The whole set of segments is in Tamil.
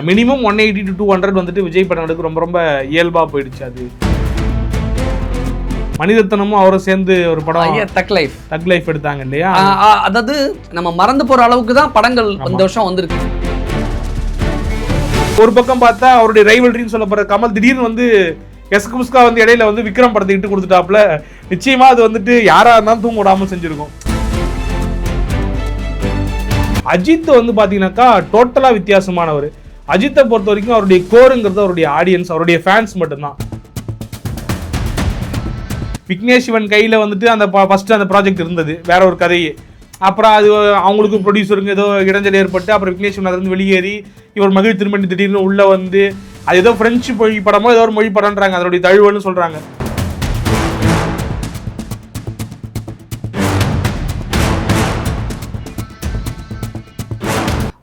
மினிமம் 180 to 200 வந்துட்டு விஜய் படங்களுக்கு ரொம்ப ரொம்ப இயல்பாக போயிடுச்சு. அது மணிரத்னமும் அவரும் சேர்ந்து ஒரு படம் தக் லைஃப் எடுத்தாங்க இல்லையா? அதாவது நம்ம மறந்து போற அளவுக்கு தான் படங்கள் இந்த வருஷம் வந்திருக்கு. ஒரு பக்கம் பார்த்தா அவருடைய ரைவல்ரின்னு சொல்லப்படுற கமல் திடீர்னு வந்து எஸ்குஸ்கா வந்து இடையில வந்து விக்ரம் படத்தை இட்டு கொடுத்துட்டாப்புல. நிச்சயமா அது வந்துட்டு யாரா இருந்தாலும் தூங்க விடாம செஞ்சிருக்கும். அஜித் வந்து பாத்தீங்கன்னாக்கா டோட்டலா வித்தியாசமானவர். அஜித்தை பொறுத்த வரைக்கும் அவருடைய கோருங்கிறது அவருடைய ஆடியன்ஸ், அவருடைய ஃபேன்ஸ் மட்டும்தான். விக்னேஷ் சிவன் கையில் வந்துட்டு அந்த ஃபஸ்ட்டு அந்த ப்ராஜெக்ட் இருந்தது, வேற ஒரு கதையே. அப்புறம் அது அவங்களுக்கு ப்ரொடியூசருங்க ஏதோ இடைஞ்சல் ஏற்பட்டு அப்புறம் விக்னேஷ் சிவன் அதிலிருந்து வெளியேறி இவர் மகிழ் திருமணி திடீர்னு உள்ளே வந்து அது ஏதோ ஃப்ரெஞ்சு மொழி படமோ ஏதோ ஒரு மொழி படம்ன்றாங்க, அதனுடைய தழுவல்னு சொல்கிறாங்க.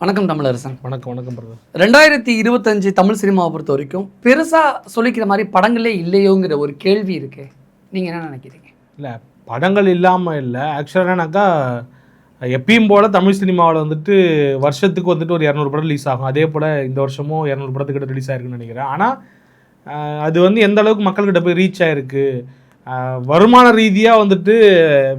வணக்கம் தமிழரசன். வணக்கம் வணக்கம் பிரதர். 2025 தமிழ் சினிமாவை பொறுத்த வரைக்கும் பெருசாக சொல்லிக்கிற மாதிரி படங்களே இல்லையோங்கிற ஒரு கேள்வி இருக்கு. நீங்கள் என்ன நினைக்கிறீங்க? இல்லை, படங்கள் இல்லாமல் இல்லை. ஆக்சுவலாக என்னன்னாக்கா எப்பயும் போல் தமிழ் சினிமாவில் வந்துட்டு வருஷத்துக்கு வந்துட்டு ஒரு 200 படம் ரிலீஸ் ஆகும். அதே போல் இந்த வருஷமும் 200 படத்துக்கிட்ட ரிலீஸ் ஆயிருக்குன்னு நினைக்கிறேன். ஆனால் அது வந்து எந்த அளவுக்கு மக்கள்கிட்ட போய் ரீச் ஆகிருக்கு, வருமான ரீதியாக வந்துட்டு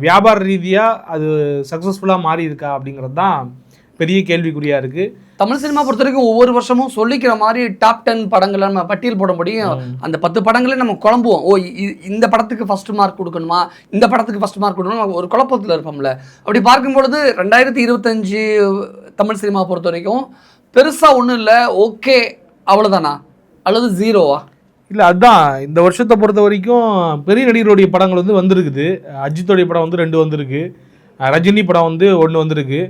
வியாபார ரீதியாக அது சக்ஸஸ்ஃபுல்லாக மாறி இருக்கா அப்படிங்கிறது தான் பெரிய கேள்விக்குறியாக இருக்குது. தமிழ் சினிமா பொறுத்த வரைக்கும் ஒவ்வொரு வருஷமும் சொல்லிக்கிற மாதிரி டாப் 10 படங்களை நம்ம பட்டியல் போட முடியும். அந்த 10 படங்களே நம்ம குழம்புவோம். ஓ, இந்த படத்துக்கு ஃபர்ஸ்ட் மார்க் கொடுக்கணுமா, இந்த படத்துக்கு ஃபர்ஸ்ட் மார்க் கொடுக்கணுமா, ஒரு குழப்பத்தில் இருப்போம்ல. அப்படி பார்க்கும்பொழுது 2025 தமிழ் சினிமா பொறுத்த வரைக்கும் பெருசாக ஒன்றும் இல்லை, ஓகே அவ்வளோதானா அல்லது ஜீரோவா? இல்லை, அதுதான் இந்த வருஷத்தை பொறுத்த வரைக்கும் பெரிய நடிகருடைய படங்கள் வந்து வந்திருக்குது. அஜித்தோடைய படம் வந்து 2 வந்திருக்கு, ரஜினி படம் வந்து 1 வந்திருக்கு,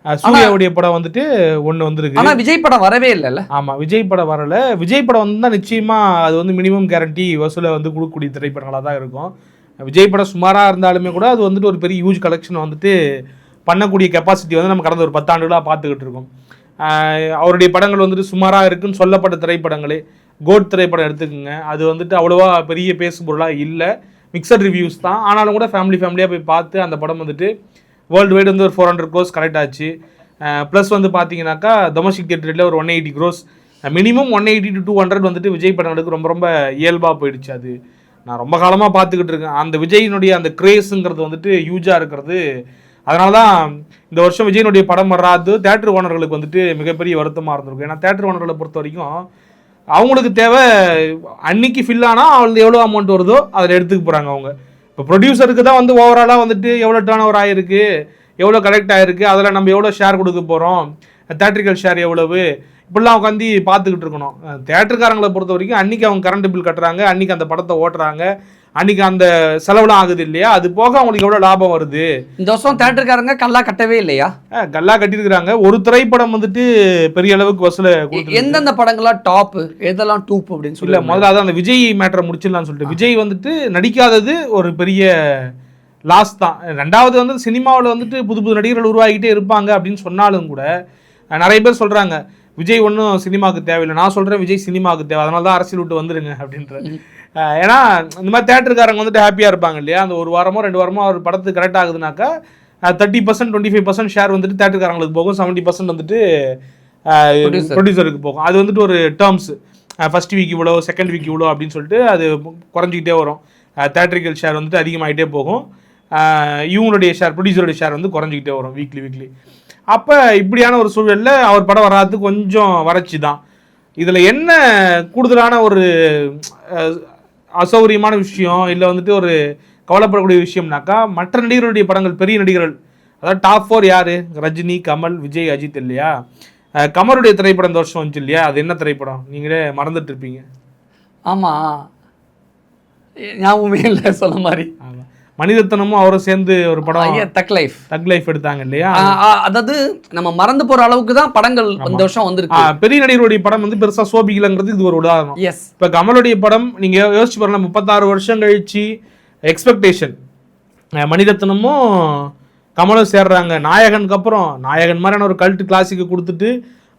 சூர்யாவுடைய படம் வந்துட்டு 1 வந்திருக்கு. ஆனால் விஜய் படம் வரவே இல்லைல்ல? ஆமாம், விஜய் படம் வரல. விஜய் படம் வந்து தான் நிச்சயமாக அது வந்து மினிமம் கேரண்டி வசூலை வந்து கொடுக்கக்கூடிய திரைப்படங்களாக தான் இருக்கும். விஜய் படம் சுமாராக இருந்தாலுமே கூட அது வந்துட்டு ஒரு பெரிய ஹியூஜ் கலெக்ஷன் வந்துட்டு பண்ணக்கூடிய கெப்பாசிட்டி வந்து நம்ம கடந்த ஒரு 10 ஆண்டுகளாக பார்த்துக்கிட்டு இருக்கோம். அவருடைய படங்கள் வந்துட்டு சுமாராக இருக்குன்னு சொல்லப்பட்ட திரைப்படங்களே, கோட் திரைப்படம் எடுத்துக்கோங்க, அது வந்துட்டு அவ்வளோவா பெரிய பேசுபொருளாக இல்லை, மிக்சட் ரிவ்யூஸ் தான். ஆனாலும் கூட ஃபேமிலியாக போய் பார்த்து அந்த படம் வந்துட்டு வேர்ல்டு வைடு வந்து ஒரு 400 crores கரெக்ட் ஆச்சு. ப்ளஸ் வந்து பார்த்தீங்கன்னாக்கா டொமஸ்டிக் தியேட்டரில் ஒரு 180 crores, மினிமம் 180 to 200 வந்துட்டு விஜய் படங்களுக்கு ரொம்ப ரொம்ப இயல்பாக போயிடுச்சு. அது நான் ரொம்ப காலமாக பார்த்துக்கிட்டு இருக்கேன். அந்த விஜயினுடைய அந்த கிரேஸுங்கிறது வந்துட்டு ஹியூஜாக இருக்கிறது. அதனால தான் இந்த வருஷம் விஜயினுடைய படம் வராது தேட்டர் ஓனர்களுக்கு வந்துட்டு மிகப்பெரிய வருத்தமாக இருந்திருக்கும். ஏன்னா தேட்டர் ஓனர்களை பொறுத்த வரைக்கும் அவங்களுக்கு தேவை அன்னைக்கு ஃபில் ஆனால் அவங்களுக்கு எவ்வளோ அமௌண்ட் வருதோ அதில் எடுத்துக்க போகிறாங்க அவங்க. இப்போ ப்ரொடியூசருக்கு தான் வந்து ஓவராலாக வந்துட்டு எவ்வளோ டர்ன் ஓவர் ஆகிருக்கு, எவ்வளோ கலெக்ட் ஆகிருக்கு, அதில் நம்ம எவ்வளோ ஷேர் கொடுக்க போகிறோம், தேட்டரிக்கல் ஷேர் எவ்வளவு, இப்படிலாம் உட்காந்து பார்த்துக்கிட்டு இருக்கணும். தேட்டருக்காரங்களை பொறுத்த வரைக்கும் அன்றைக்கி அவங்க கரண்ட் பில் கட்டுறாங்க, அன்றைக்கி அந்த படத்தை ஓட்டுறாங்க, அன்றைக்கி அந்த செலவுலாம் ஆகுது இல்லையா, அது போக அவங்களுக்கு எவ்வளோ லாபம் வருது. இந்த வருஷம் தேட்டருக்காரங்க கல்லா கட்டவே இல்லையா? கல்லா கட்டியிருக்கிறாங்க. ஒரு திரைப்படம் வந்துட்டு பெரிய அளவுக்கு வசூல. எந்தெந்த படங்கள்லாம் டாப்பு, எதெல்லாம் டூப் அப்படின்னு சொல்லி முதல்ல அதான் அந்த விஜய் மேட்டரை முடிச்சிடலாம்னு சொல்லிட்டு, விஜய் வந்துட்டு நடிக்காதது ஒரு பெரிய லாஸ் தான். ரெண்டாவது வந்து சினிமாவில் வந்துட்டு புது நடிகர்கள் உருவாகிட்டே இருப்பாங்க அப்படின்னு சொன்னாலும் கூட நிறைய பேர் சொல்கிறாங்க விஜய் ஒன்றும் சினிமாவுக்கு தேவையில்லை. நான் சொல்கிறேன் விஜய் சினிமாவுக்கு தேவை, அதனால தான் அரசியல் விட்டு வந்துடுங்க அப்படின்ற. ஏன்னா இந்த மாதிரி தேட்டருக்காரங்க வந்துட்டு ஹாப்பியாக இருப்பாங்க இல்லையா. அந்த ஒரு வாரமோ 2 வாரமோ அவர் படத்துக்கு கரெக்ட் ஆகுதுனாக்கா 30% 25% ஷேர் வந்துட்டு தேட்டருக்காரங்களுக்கு போகும், 70% வந்துட்டு ப்ரொடியூசருக்கு போகும். அது வந்துட்டு ஒரு டேர்ம்ஸ், ஃபர்ஸ்ட் வீக் இவ்வளோ, செகண்ட் வீக் இவ்வளோ அப்படின்னு சொல்லிட்டு அது குறைஞ்சிக்கிட்டே வரும். தேட்டரிக்கல் ஷேர் வந்துட்டு அதிகமாகிட்டே போகும், இவங்களுடைய ஷேர் ப்ரொடியூசருடைய ஷேர் வந்து குறைஞ்சிக்கிட்டே வரும் வீக்லி. அப்போ இப்படியான ஒரு சூழலில் அவர் படம் வராது கொஞ்சம் வறட்சி தான். இதில் என்ன கூடுதலான ஒரு அசௌகரியமான விஷயம் இல்லை வந்துட்டு ஒரு கவலைப்படக்கூடிய விஷயம்னாக்கா, மற்ற நடிகர்களுடைய படங்கள் பெரிய நடிகர்கள், அதாவது டாப் 4 யார், ரஜினி, கமல், விஜய், அஜித் இல்லையா. கமலுடைய திரைப்படம் இந்த வருஷம் வந்துச்சு இல்லையா, அது என்ன திரைப்படம் நீங்களே மறந்துட்டு இருப்பீங்க. ஆமாம், ஞாபகமே இல்லை சொல்ல மாதிரி. மணிரத்னமும் அவரும் சேர்ந்து ஒரு படம் தக் லைஃப் எடுத்தாங்க இல்லையா. அதாவது நம்ம மறந்து போற அளவுக்கு தான் படங்கள் இந்த வருஷம் வந்திருக்கு. பெரிய நடிகருடைய படம் வந்து பெருசா சோபிக்கலங்கிறது இது ஒரு உதாரணம். இப்ப கமலுடைய படம் நீங்க யோசிச்சு பாருங்க, 36 வருஷம் கழிச்சு எக்ஸ்பெக்டேஷன், மணிரத்னமும் கமலும் சேர்றாங்க. நாயகனுக்கு அப்புறம் நாயகன் மாதிரியான ஒரு கல்ட் கிளாசிக்கு கொடுத்துட்டு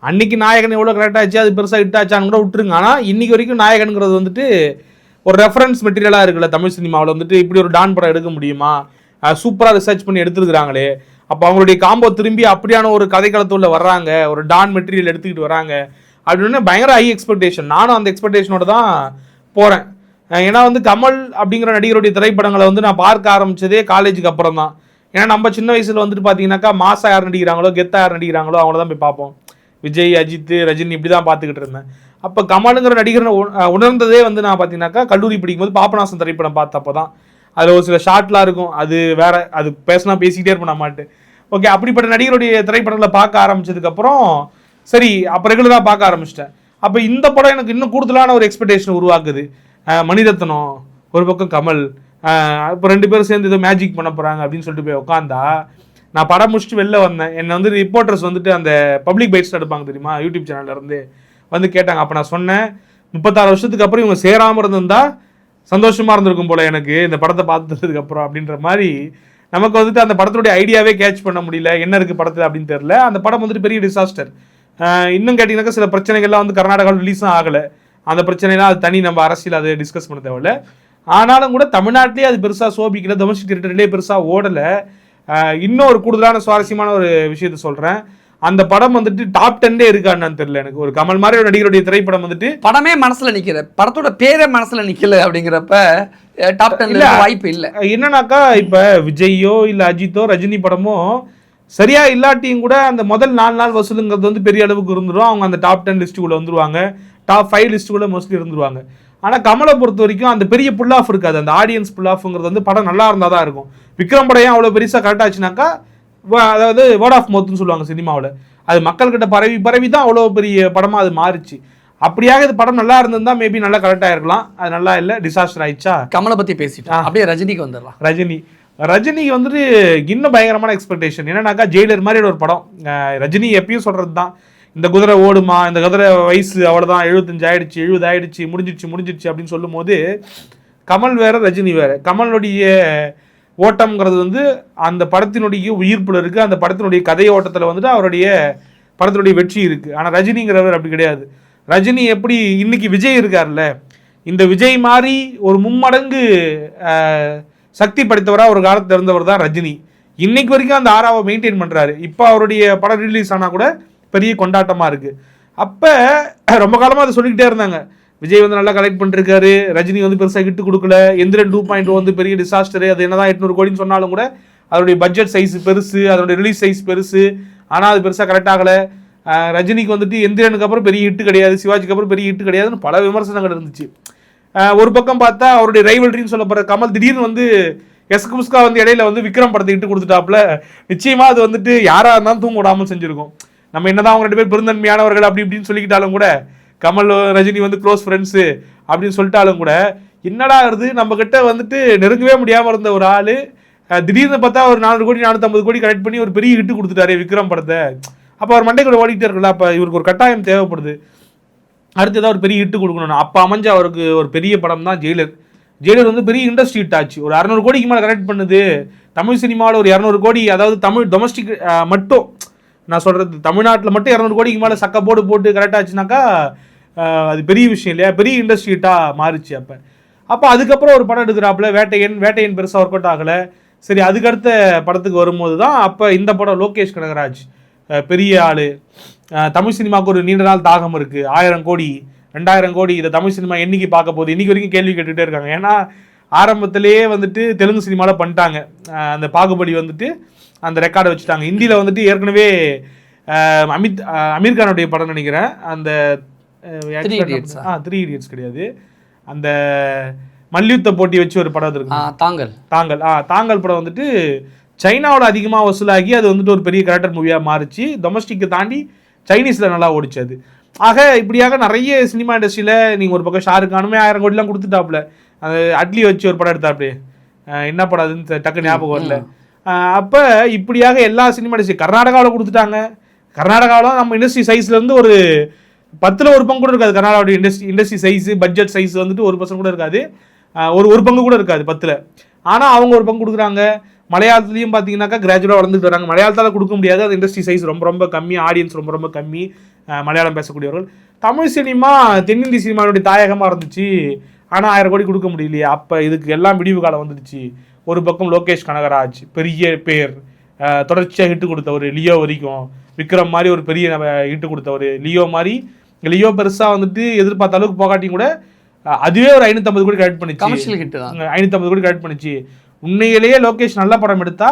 அன்னைக்கு நாயகன் எவ்வளோ கரெக்ட் ஆச்சு, அது பெருசாக ஹிட் ஆச்சான்னு கூட விட்டுருங்க. ஆனால் இன்னைக்கு வரைக்கும் நாயகனுங்கிறது வந்துட்டு ஒரு ரெஃபரன்ஸ் மெட்டீரியலாக இருக்குல்ல தமிழ் சினிமாவில். வந்துட்டு இப்படி ஒரு டான் படம் எடுக்க முடியுமா, சூப்பராக ரிசர்ச் பண்ணி எடுத்துருக்குறாங்களே. அப்போ அவங்களுடைய காம்போ திரும்பி அப்படியான ஒரு கதைக்களத்துள்ள வர்றாங்க, ஒரு டான் மெட்டீரியல் எடுத்துக்கிட்டு வராங்க. அப்படின்னு பயங்கர ஹை எக்ஸ்பெக்டேஷன். நானும் அந்த எக்ஸ்பெக்டேஷனோட தான் போகிறேன். ஏன்னா வந்து கமல் அப்படிங்கிற நடிகருடைய திரைப்படங்களை வந்து நான் பார்க்க ஆரம்பித்ததே காலேஜுக்கு அப்புறம் தான். ஏன்னா நம்ம சின்ன வயசில் வந்துட்டு பார்த்தீங்கன்னாக்கா மாசா யார் நடிக்கிறாங்களோ கெத்தா யார் நடிக்கிறாங்களோ அவங்கள தான் போய் பார்ப்போம். விஜய், அஜித், ரஜினி இப்படி தான் பார்த்துக்கிட்டு இருந்தேன். அப்போ கமலுங்கிற நடிகரை உணர்ந்ததே வந்து நான் பார்த்தீங்கன்னாக்கா கல்லூரி படிக்கும்போது பாபநாசம் திரைப்படம் பார்த்தப்போ தான். அதில் ஒரு சில ஷார்ட்லாம் இருக்கும், அது வேற, அது பேசிக்கிட்டே இருப்பேன் நான் மாட்டு. ஓகே, அப்படிப்பட்ட நடிகருடைய திரைப்படங்களை பார்க்க ஆரம்பிச்சதுக்கப்புறம் சரி அப்போ ரெகுலராக பார்க்க ஆரம்பிச்சிட்டேன். அப்போ இந்த படம் எனக்கு இன்னும் கூடுதலான ஒரு எக்ஸ்பெக்டேஷன் உருவாக்குது. மணிரத்னம் ஒரு பக்கம், கமல், இப்போ 2 பேரும் சேர்ந்து ஏதோ மேஜிக் பண்ண போகிறாங்க அப்படின்னு சொல்லிட்டு போய் உட்காந்தா நான் படம் முடிச்சுட்டு வெளில வந்தேன். என்னை வந்து ரிப்போர்ட்டர்ஸ் வந்துட்டு அந்த பப்ளிக் பைட்ஸ் எடுப்பாங்க தெரியுமா, யூடியூப் சேனல்லேருந்து வந்து கேட்டாங்க. அப்போ நான் சொன்னேன் 36 வருஷத்துக்கு அப்புறம் இவங்க சேராமல் இருந்திருந்தா சந்தோஷமாக இருந்திருக்கும் போல எனக்கு இந்த படத்தை பார்த்ததுக்கு அப்புறம் அப்படின்ற மாதிரி. நமக்கு வந்துட்டு அந்த படத்துடைய ஐடியாவே கேட்ச் பண்ண முடியல, என்ன இருக்குது படத்தில் அப்படின்னு தெரியல. அந்த படம் வந்துட்டு பெரிய டிசாஸ்டர். இன்னும் கேட்டிங்கன்னாக்கா சில பிரச்சனைகள்லாம் வந்து கர்நாடகாவில் ரிலீஸும் ஆகலை. அந்த பிரச்சனைலாம் அது தனி, நம்ம அரசியல் அதை டிஸ்கஸ் பண்ண தேவையில்ல. ஆனாலும் கூட தமிழ்நாட்டிலே அது பெருசாக சோபிக்கல, டொமஸ்டிக் டெரிட்டரியிலே பெருசாக ஓடலை. இன்னும் ஒரு கூடுதலான சுவாரஸ்யமான ஒரு விஷயத்த சொல்கிறேன். அந்த படம் வந்துட்டு டாப் 10 இருக்கான்னு தெரியல எனக்கு. ஒரு கமல் மாதிரி ஒரு நடிகருடைய திரைப்படம் வந்துட்டு படமே மனசுல நிக்கல, படத்தோட பேரே மனசுல நிக்கல அப்படிங்கிறப்ப டாப் 10 வாய்ப்பு இல்லை. என்னன்னாக்கா இப்போ விஜய்யோ இல்லை அஜித்தோ ரஜினி படமோ சரியா இல்லாட்டியும் கூட அந்த முதல் 4 நாள் வசூலுங்கிறது வந்து பெரிய அளவுக்கு இருந்துடும். அவங்க அந்த டாப் 10 லிஸ்ட்டுக்குள்ளே வந்துருவாங்க, டாப் 5 லிஸ்ட்டுக்குள்ளே மோஸ்ட்லி இருந்துருவாங்க. ஆனால் கமலை பொறுத்த வரைக்கும் அந்த பெரிய புல் ஆஃப் இருக்காது. அந்த ஆடியன்ஸ் புல் ஆஃப்ங்கிறது வந்து படம் நல்லா இருந்தால் தான் இருக்கும். விக்ரம் படம் அவ்வளோ பெருசாக கரெக்டாச்சுனாக்கா, அதாவது வேர்ட் ஆஃப் மவுத்னு சொல்லுவாங்க சினிமாவில், அது மக்கள்கிட்ட பரவி தான் அவ்வளோ பெரிய படமாக அது மாறிச்சு. அப்படியாக இது படம் நல்லா இருந்திருந்தா மேபி நல்லா கரெக்டாக இருக்கலாம். அது நல்லா இல்லை, டிசாஸ்டர் ஆயிடுச்சா. கமலை பற்றி பேசிட்டா அப்படியே ரஜினிக்கு வந்துடலாம். ரஜினிக்கு வந்துட்டு இன்னும் பயங்கரமான எக்ஸ்பெக்டேஷன். என்னன்னாக்கா ஜெயிலர் மாதிரி ஒரு படம். ரஜினி எப்பயும் சொல்கிறது தான், இந்த குதிரை ஓடுமா, இந்த குதிரை வயசு அவ்வளோதான், 75 ஆயிடுச்சு, 70 ஆயிடுச்சு, முடிஞ்சிடுச்சு அப்படின்னு சொல்லும் போது கமல் வேற ரஜினி வேற. கமலுடைய ஓட்டம்ங்கிறது வந்து அந்த படத்தினுடைய உயிர்ப்புல இருக்குது, அந்த படத்தினுடைய கதை ஓட்டத்தில் வந்துட்டு அவருடைய படத்தினுடைய வெற்றி இருக்குது. ஆனால் ரஜினிங்கிறவர் அப்படி கிடையாது. ரஜினி எப்படி இன்னைக்கு விஜய் இருக்கார்ல, இந்த விஜய் மாதிரி ஒரு மும்மடங்கு சக்தி படைத்தவராக ஒரு காலத்தில் இருந்தவர் தான் ரஜினி. இன்னைக்கு வரைக்கும் அந்த ஆறாவை மெயின்டைன் பண்ணுறாரு. இப்போ அவருடைய படம் ரிலீஸ் ஆனால் கூட பெரிய கொண்டாட்டமாக இருக்குது. அப்போ ரொம்ப காலமாக அதை சொல்லிக்கிட்டே இருந்தாங்க, விஜய் வந்து நல்லா கலெக்ட் பண்ணிருக்காரு, ரஜினி வந்து பெருசாக கிட்டு கொடுக்கல, எந்திரன் 2.0 வந்து பெரிய டிசாஸ்டரு, அது என்னதான் 800 கோடின்னு சொன்னாலும் கூட அதோடைய பட்ஜெட் சைஸ் பெருசு, அதோடைய ரிலீஸ் சைஸ் பெருசு, ஆனால் அது பெருசாக கரெக்ட் ஆகலை. ரஜினிக்கு வந்துட்டு எந்திரனுக்கு அப்புறம் பெரிய ஹிட்டு கிடையாது, சிவாஜிக்கு அப்புறம் பெரிய ஹிட்டு கிடையாதுன்னு பல விமர்சனங்கள் இருந்துச்சு. ஒரு பக்கம் பார்த்தா அவருடைய ரைவல்ரின்னு சொல்லப்படுற கமல் திடீர்னு வந்து எஸ்கு முஸ்கா வந்து இடையில வந்து விக்ரம் படத்தை இட்டு கொடுத்துட்டாப்புல. நிச்சயமாக அது வந்துட்டு யாராக இருந்தாலும் தூங்க விடாமல் செஞ்சுருக்கோம். நம்ம என்னதான் அவங்க 2 பேர் பெருந்தன்மையானவர்கள் அப்படி இப்படின்னு சொல்லிக்கிட்டாலும் கூட, கமல் ரஜினி வந்து க்ளோஸ் ஃப்ரெண்ட்ஸு அப்படின்னு சொல்லிட்டாலும் கூட, என்னடா இருது நம்ம கிட்ட வந்துட்டு நெருங்கவே முடியாமல் இருந்த ஒரு ஆள் திடீர்னு பார்த்தா ஒரு 400 கோடி 450 கோடி கலெக்ட் பண்ணி ஒரு பெரிய ஹிட்டு கொடுத்துட்டாரு விக்ரம் படத்தை. அப்போ அவர் மண்டை கூட ஓடிக்கிட்டே இருக்குல்ல, அப்போ இவருக்கு ஒரு கட்டாயம் தேவைப்படுது, அடுத்து ஏதாவது ஒரு பெரிய ஹிட்டு கொடுக்கணும். அப்போ அமைஞ்ச அவருக்கு ஒரு பெரிய படம் தான் ஜெயிலர். ஜெயிலர் வந்து பெரிய இண்டஸ்ட்ரி ஹிட் ஆச்சு, ஒரு 600 கோடிக்கு மேலே கலெக்ட் பண்ணுது. தமிழ் சினிமாவில் ஒரு 200 கோடி, அதாவது தமிழ் டொமஸ்டிக் மட்டும் நான் சொல்கிறது, தமிழ்நாட்டில் மட்டும் 200 கோடிக்கு மேலே சக்க போட்டு கரெக்ட் ஆச்சுனாக்கா அது பெரிய விஷயம் இல்லையா, பெரிய இண்டஸ்ட்ரி ஹிட்டாக மாறிச்சு. அப்போ அதுக்கப்புறம் ஒரு படம் எடுக்கிறாப்புல, வேட்டையன் பெருசாக ஒர்க் அவுட் ஆகலை. சரி, அதுக்கடுத்த படத்துக்கு வரும்போது தான் அப்போ இந்த படம் லோகேஷ் கனகராஜ் பெரிய ஆள், தமிழ் சினிமாவுக்கு ஒரு நீண்ட நாள் தாகம் இருக்குது, 1000 கோடி 2000 கோடி, இதை தமிழ் சினிமா என்னைக்கு பார்க்க போகுது, இன்றைக்கி வரைக்கும் கேள்வி கேட்டுகிட்டே இருக்காங்க. ஏன்னா ஆரம்பத்திலேயே வந்துட்டு தெலுங்கு சினிமாவில் பண்ணிட்டாங்க, அந்த பாகுபலி வந்துட்டு அந்த ரெக்கார்டை வச்சுட்டாங்க. ஹிந்தியில் வந்துட்டு ஏற்கனவே அமீர் கானுடைய படம் நினைக்கிறேன், அந்த 3 Idiots கிடையாது, அந்த மல்யுத்த போட்டி வச்சு ஒரு படம் இருக்கு, தாங்கல் படம் வந்துட்டு சைனாவோட அதிகமாக வசூலாகி அது வந்துட்டு ஒரு பெரிய கேரக்டர் மூவியாக மாறிச்சு. டொமஸ்டிக்கை தாண்டி சைனீஸில் நல்லா ஓடிச்சு அது. ஆக இப்படியாக நிறைய சினிமா இண்டஸ்ட்ரியில் நீங்கள் ஒரு பக்கம் ஷாருக் கானுமே 1000 கோடிலாம் கொடுத்துட்டாப்புல, அது அட்லி வச்சு ஒரு படம் எடுத்தாப்புல, என்ன படம் அதுன்னு டக்கு ஞாபகம் வரல. அப்போ இப்படியாக எல்லா சினிமா இண்டஸ்ட்ரி கர்நாடகாவில் கொடுத்துட்டாங்க. கர்நாடகாவில் நம்ம இண்டஸ்ட்ரி சைஸ்லேருந்து ஒரு 10ல் 1 பங்கு கூட இருக்காது. கர்நாடகாவுடைய இண்டஸ்ட்ரி சைஸு பட்ஜெட் சைஸ் வந்துட்டு 1% கூட இருக்காது, ஒரு பங்கு கூட இருக்காது 10ல். ஆனால் அவங்க ஒரு பங்கு கொடுக்குறாங்க. மலையாளத்துலேயும் பார்த்தீங்கன்னாக்கா கிராஜுவலாக வளர்ந்துட்டு வராங்க. மலையாளத்தால் கொடுக்க முடியாது, அது இண்டஸ்ட்ரி சைஸ் ரொம்ப கம்மி, ஆடியன்ஸ் ரொம்ப கம்மி மலையாளம் பேசக்கூடியவர்கள். தமிழ் சினிமா தென்னிந்திய சினிமாவுடைய தாயகமாக இருந்துச்சு, ஆனால் 1000 கோடி கொடுக்க முடியலையே. அப்போ இதுக்கு எல்லாம் விடிவு காலம் வந்துடுச்சு. ஒரு பக்கம் லோகேஷ் கனகராஜ் பெரிய பேர், தொடர்ச்சியாக ஹிட்டு கொடுத்த ஒரு லியோ வரைக்கும், விக்ரம் மாதிரி ஒரு பெரிய ஹிட்டு கொடுத்த ஒரு லியோ மாதிரி லியோ பெருசா வந்துட்டு எதிர்பார்த்த அளவுக்கு போகாட்டியும் கூட அதுவே ஒரு 550 கோடி கலெக்ட் பண்ணிச்சு, கமர்ஷியல் ஹிட் தான். 550 கோடி கலெக்ட் பண்ணிச்சு. உண்மையிலேயே லோகேஷ் நல்ல படம் எடுத்தா,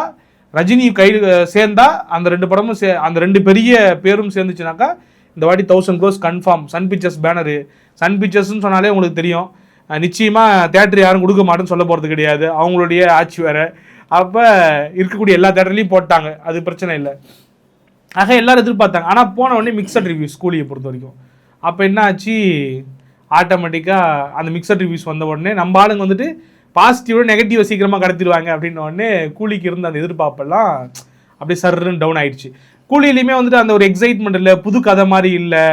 ரஜினி கையில் சேர்ந்தா, அந்த 2 படமும் அந்த 2 பெரிய பேரும் சேர்ந்துச்சுனாக்கா இந்த வாட்டி 1000 crores confirm. Sun Pictures banner, Sun பிக்சர்ஸ்னு சொன்னாலே உங்களுக்கு தெரியும், நிச்சயமா தேட்டர் யாரும் கொடுக்க மாட்டேன்னு சொல்ல போறது கிடையாது, அவங்களுடைய ஆட்சி வேற. அப்ப இருக்கக்கூடிய எல்லா தேட்டர்லையும் போட்டாங்க, அது பிரச்சனை இல்லை. ஆக எல்லாரும் எதிர்பார்த்தாங்க. ஆனால் போன உடனே மிக்சட் ரிவ்யூஸ் கூலியை பொறுத்த வரைக்கும். அப்போ என்ன ஆச்சு, ஆட்டோமேட்டிக்காக அந்த மிக்சட் ரிவ்யூஸ் வந்த உடனே நம்ம ஆளுங்க வந்துட்டு பாசிட்டிவோட நெகட்டிவை சீக்கிரமாக கடத்திடுவாங்க அப்படின்ன உடனே கூலிக்கு இருந்த அந்த எதிர்பார்ப்பெல்லாம் அப்படியே சர்ன்னு டவுன் ஆயிடுச்சு. கூலியிலையுமே வந்துட்டு அந்த ஒரு எக்ஸைட்மெண்ட் இல்லை, புது கதை மாதிரி இல்லை,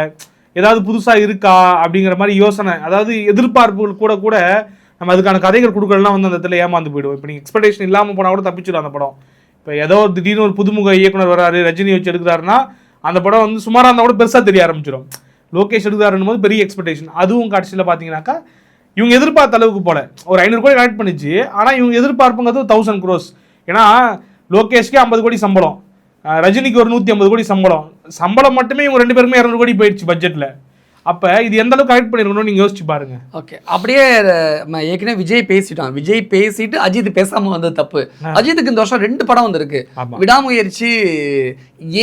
ஏதாவது புதுசாக இருக்கா அப்படிங்கிற மாதிரி யோசனை, அதாவது எதிர்பார்ப்புகள் கூட கூட நம்ம அதுக்கான கதைகள் கொடுக்கலாம் வந்து அந்த இடத்துல ஏமாந்து போயிடுவோம். இப்போ நீங்கள் எக்ஸ்பெக்டேஷன் இல்லாமல் போனால் கூட தப்பிச்சிடும் அந்த படம். இப்போ ஏதோ ஒரு திடீர்னு ஒரு புதுமுக இயக்குனர் வராரு, ரஜினி வச்சு எடுக்கிறாருன்னா அந்த படம் வந்து சுமாராக இருந்தால் கூட பெருசாக தெரிய ஆரம்பிச்சிடும். லோகேஷ் எடுக்கிறாருன்னு போது பெரிய எக்ஸ்பெக்டேஷன். அதுவும் காட்சியில் பார்த்தீங்கன்னாக்கா இவங்க எதிர்பார்த்த அளவுக்கு போல ஒரு 500 கோடி கலெக்ட் பண்ணிச்சு. ஆனால் இவங்க எதிர்பார்ப்புங்கிறது 1000 crores. ஏன்னா லோகேஷ்கே 50 கோடி சம்பளம், ரஜினிக்கு ஒரு 150 கோடி சம்பளம் மட்டுமே இவங்க 2 பேருமே 200 கோடி போயிடுச்சு பட்ஜெட்டில். அப்போ இது எந்த அளவுக்கு கலெக்ட் பண்ணிருக்கணும்னு நீங்கள் யோசிச்சு பாருங்க. ஓகே, அப்படியே ஏற்கனவே விஜய் பேசிட்டான், விஜய் பேசிட்டு அஜித் பேசாமல் வந்தது தப்பு. அஜித்துக்கு இந்த வருஷம் 2 படம் வந்திருக்கு. விடாமுயற்சி